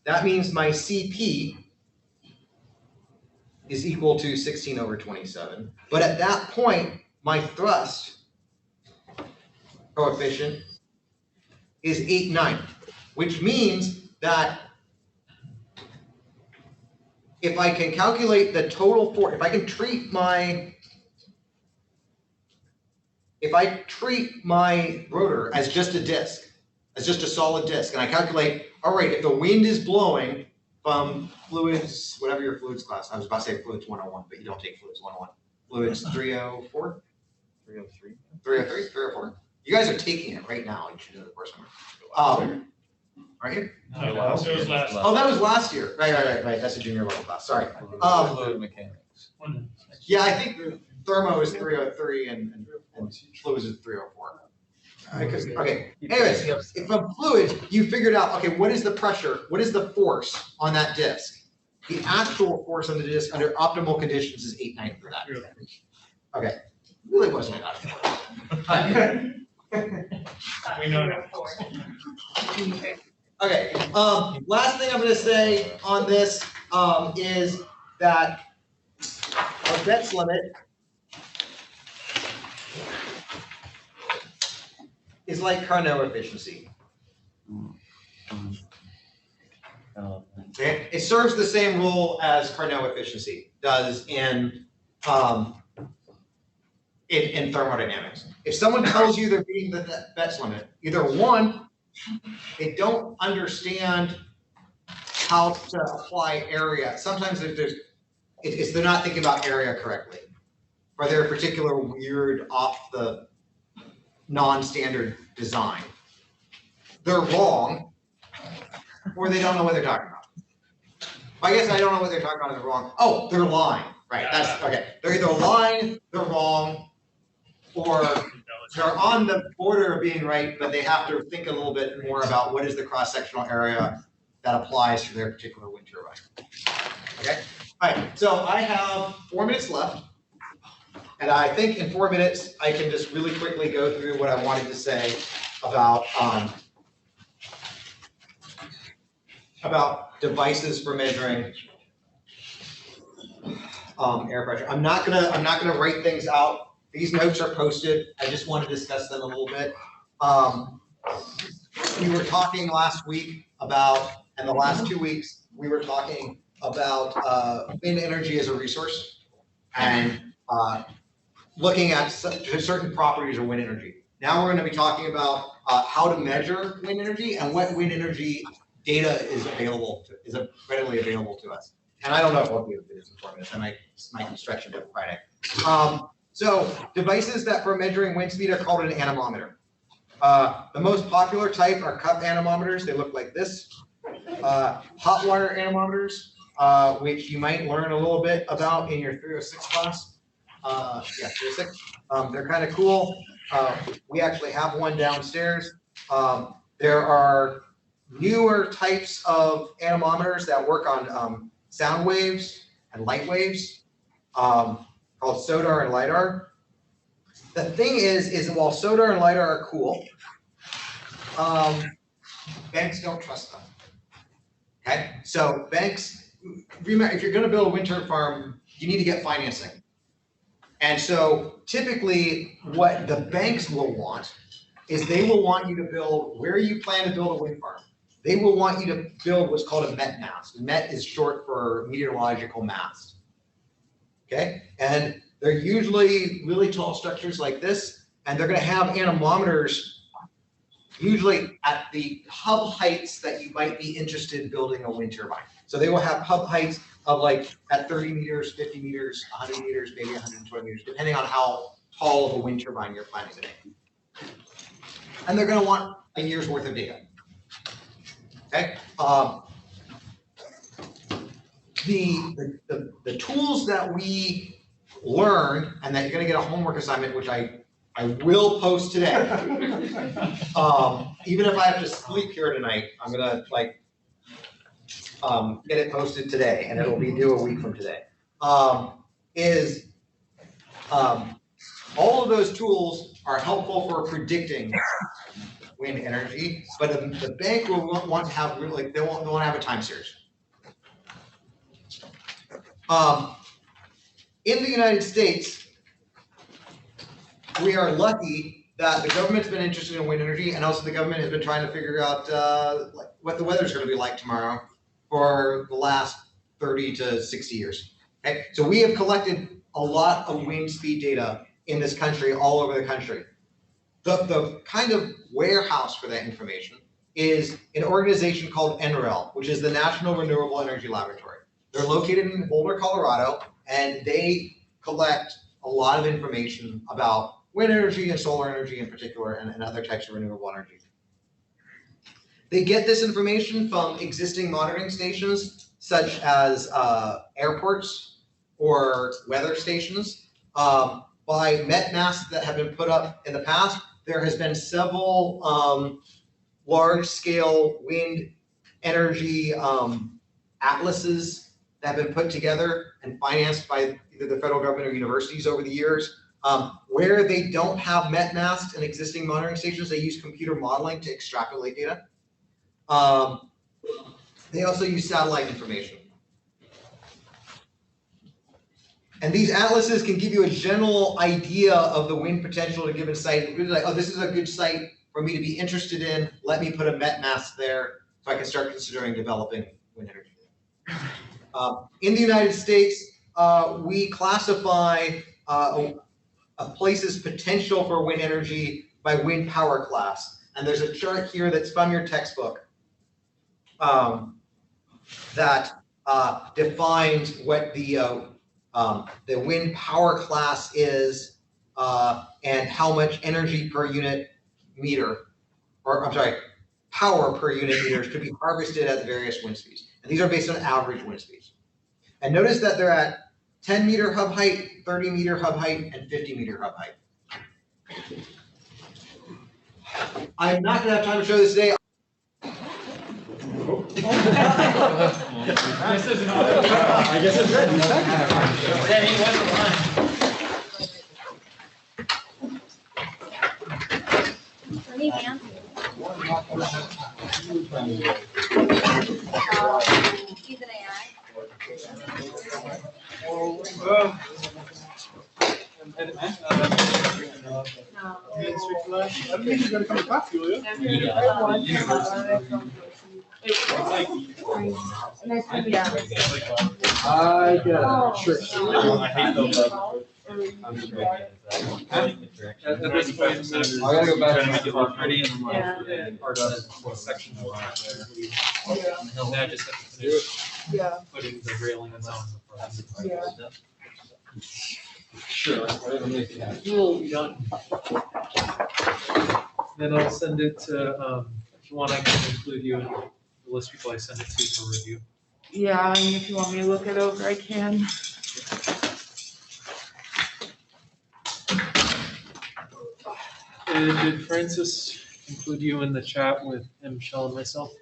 S3: that means my CP is equal to 16/27. But at that point, my thrust coefficient is 8/9, which means that if I can calculate the total force, if I treat my rotor as just a disk, as just a solid disk, and I calculate, all right, if the wind is blowing from fluids, whatever your fluids class, I was about to say fluids 101, but you don't take fluids 101. Fluids 304? 303? 303, 304. You guys are taking it right now, you should know the course number. Right here?
S2: It was last.
S3: Oh, that was last year. Right. That's a junior level class. Sorry.
S6: Fluid mechanics.
S3: Yeah, I think the thermo is 303 and fluids is 304. Okay. Anyways, if from fluids, you figured out, okay, what is the pressure? What is the force on that disk? The actual force on the disk under optimal conditions is 8/9 for that. Okay. Really wasn't that.
S2: We know that.
S3: Okay, last thing I'm gonna say on this, is that our bets limit is like Carnot efficiency. Okay, it serves the same role as Carnot efficiency does in thermodynamics. If someone tells you they're beating the bets limit, either one, they don't understand how to apply area. Sometimes they're not thinking about area correctly, or they're a particular weird off the non-standard design. They're wrong, or they don't know what they're talking about. I guess I don't know what they're talking about. They're wrong. Oh, they're lying. Right. That's okay. They're either lying, they're wrong, or they're on the border of being right, but they have to think a little bit more about what is the cross-sectional area that applies to their particular wind turbine. Okay? All right, so I have 4 minutes left, and I think in 4 minutes, I can just really quickly go through what I wanted to say about devices for measuring air pressure. I'm not gonna write things out. These notes are posted. I just want to discuss them a little bit. We were talking last week about, and the last 2 weeks, we were talking about wind energy as a resource and looking at certain properties of wind energy. Now we're going to be talking about how to measure wind energy and what wind energy data is readily available to us. And I don't know if I'll be able to do this in 4 minutes. I might be stretching it Friday. So devices that for measuring wind speed are called an anemometer. The most popular type are cup anemometers. They look like this. Hot water anemometers, which you might learn a little bit about in your 306 class. Yeah, 306. They're kind of cool. We actually have one downstairs. There are newer types of anemometers that work on sound waves and light waves. Called SODAR and LIDAR. The thing is while SODAR and LIDAR are cool, banks don't trust them. Okay, so banks, remember, if you're going to build a wind turbine farm, you need to get financing. And so typically what the banks will want is they will want you to build where you plan to build a wind farm. They will want you to build what's called a MET mast. MET is short for meteorological mast. Okay, and they're usually really tall structures like this, and they're going to have anemometers usually at the hub heights that you might be interested in building a wind turbine. So they will have hub heights of like at 30 meters, 50 meters, 100 meters, maybe 120 meters, depending on how tall of a wind turbine you're planning to make. And they're gonna want a year's worth of data. Okay, the tools that we learn and that you're gonna get a homework assignment, which I will post today. Even if I have to sleep here tonight, I'm gonna like get it posted today, and it'll be due a week from today. All of those tools are helpful for predicting wind energy, but the bank will want to have really, they want to have a time series. In the United States, we are lucky that the government's been interested in wind energy, and also the government has been trying to figure out like what the weather's going to be like tomorrow for the last 30 to 60 years. Okay, so we have collected a lot of wind speed data in this country, all over the country. The kind of warehouse for that information is an organization called NREL, which is the National Renewable Energy Laboratory. They're located in Boulder, Colorado, and they collect a lot of information about wind energy and solar energy in particular, and other types of renewable energy. They get this information from existing monitoring stations, such as airports or weather stations, by met masts that have been put up in the past. There has been several large-scale wind energy atlases that have been put together and financed by either the federal government or universities over the years. Where they don't have met masts and existing monitoring stations, they use computer modeling to extrapolate data. They also use satellite information. And these atlases can give you a general idea of the wind potential at a given site. Really like, oh, this is a good site for me to be interested in. Let me put a met mast there so I can start considering developing wind energy. In the United States, we classify a place's potential for wind energy by wind power class. And there's a chart here that's from your textbook that defines what the wind power class is and how much energy per unit meter, or I'm sorry, power per unit meters could be harvested at the various wind speeds. And these are based on average wind speeds. And notice that they're at 10 meter hub height, 30 meter hub height, and 50 meter hub height. I'm not gonna have time to show this today.
S1: I guess it's ready.
S8: He's an AI.
S1: I don't think he's gonna come to talk to you, I get it, sure.
S6: I hate those.
S5: At this point,
S6: I gotta go back
S5: trying
S6: to
S5: to make it look
S6: pretty
S5: pretty and part of the section there. And I just have to finish putting the railing and on the front.
S6: Sure, whatever makes you happy.
S5: We'll be done. Then I'll send it to, if you want, I can include you in the list of people I send it to for review.
S9: Yeah, and if you want me to look it over, I can.
S5: And did Francis include you in the chat with him, Michelle, and myself?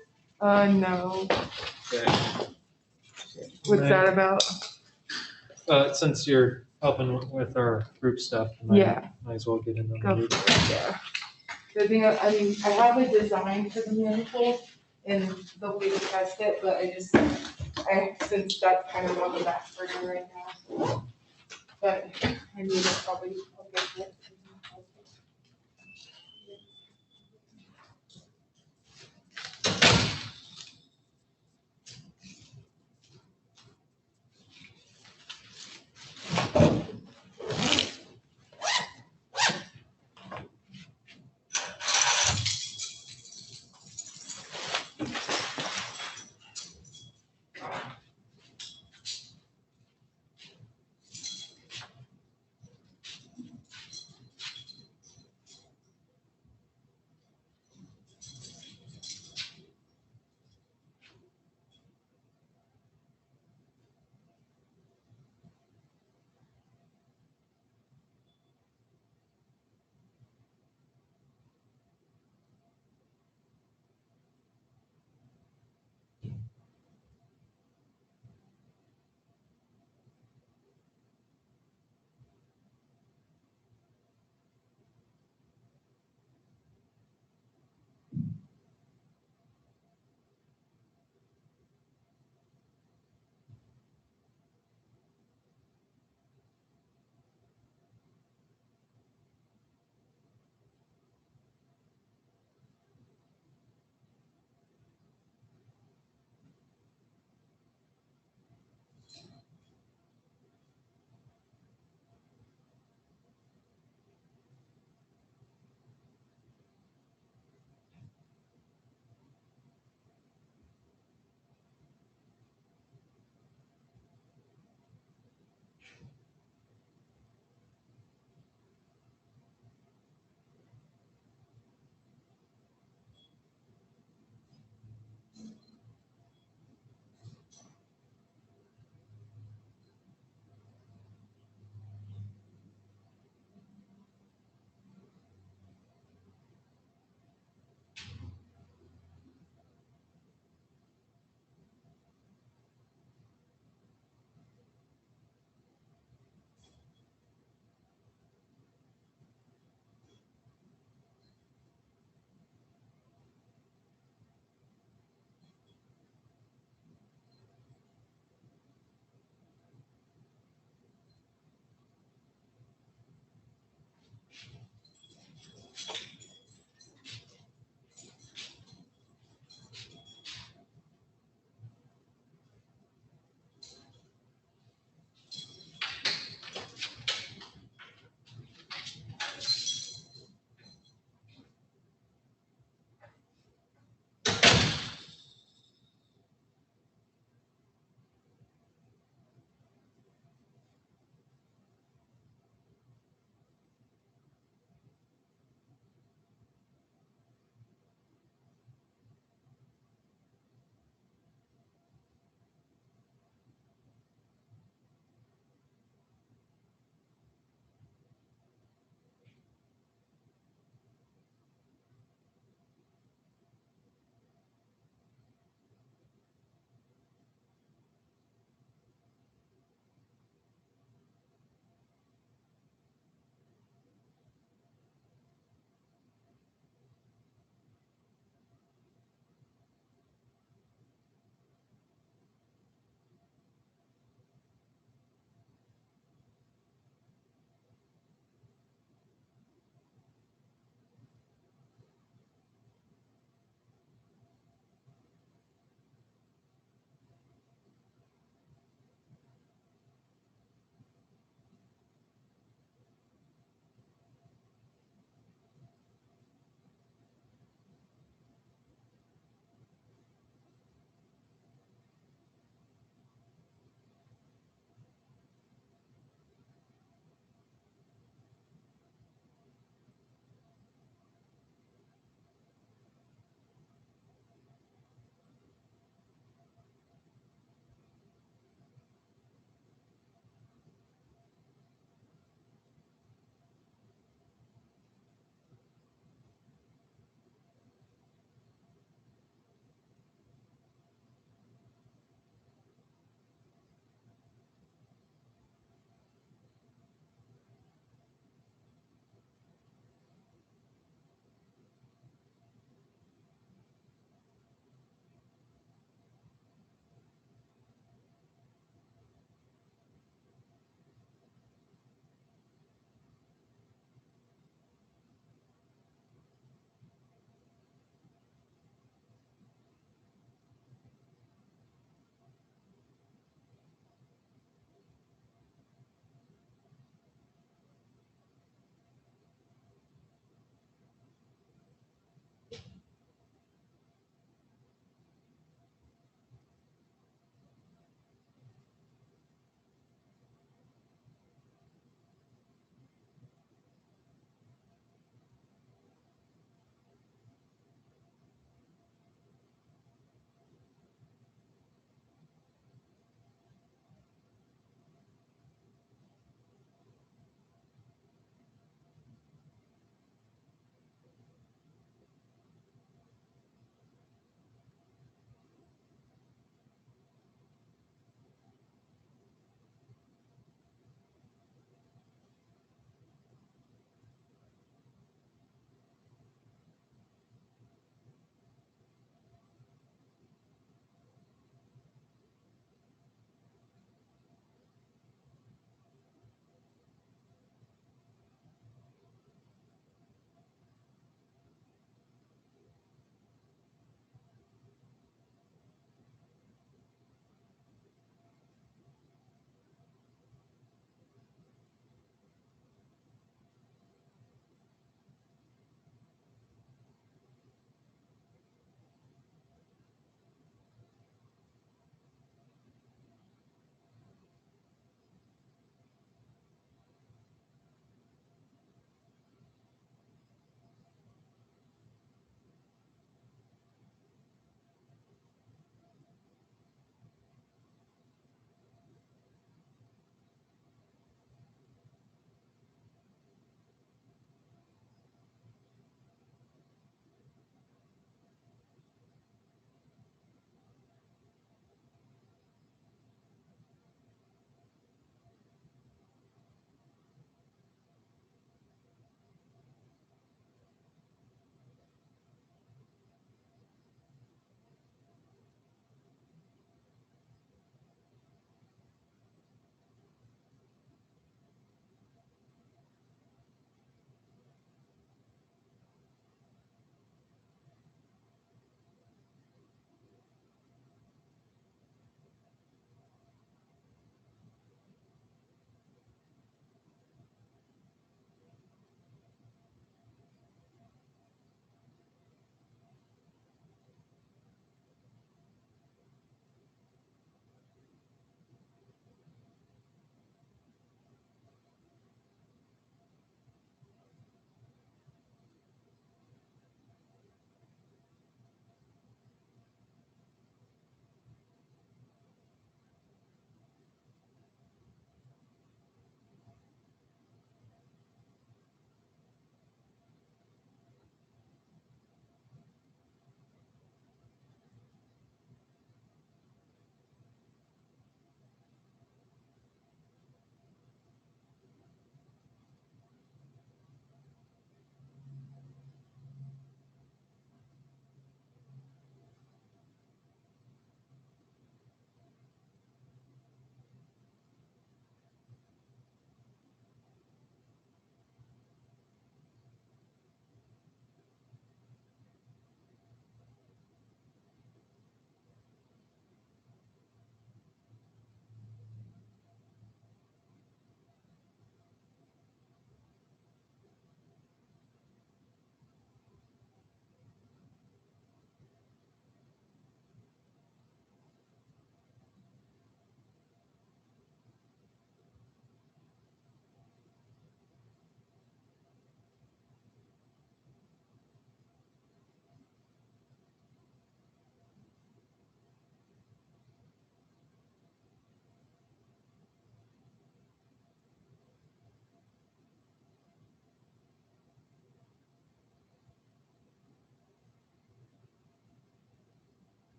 S9: No.
S5: Okay.
S9: What's that about?
S5: Since you're helping with our group stuff,
S9: Yeah.
S5: might as well get in
S9: Go
S5: on
S9: for
S5: the group.
S9: it, yeah. The thing, I mean, I have a design for the manifold and the way to test it, but since that's kind of on the back burner right now. But I need to probably, I'll get to it.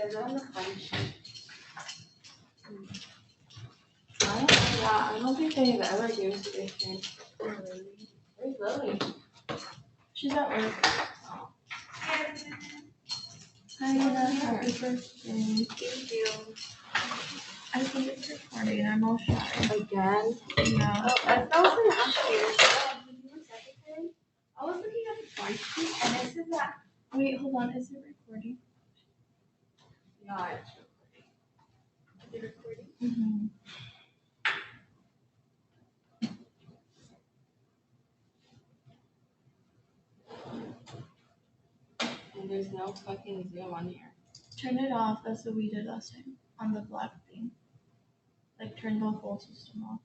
S8: says it on the front sheet.
S9: I don't think they have ever given us a thing.
S8: Where's Lily?
S9: She's at work. Hi, happy birthday.
S8: Thank you.
S9: I think it's recording, I'm all shy.
S8: Again?
S9: Yeah.
S8: Oh, I was gonna ask you, did you want secretary? I was looking at the front sheet and it says that.
S9: Wait, hold on, is it recording?
S8: Yeah, it's recording. Is it recording?
S9: Mm-hmm.
S8: And there's no fucking Zoom on here.
S9: Turn it off, that's what we did last time, on the black thing. Like turn the whole system off.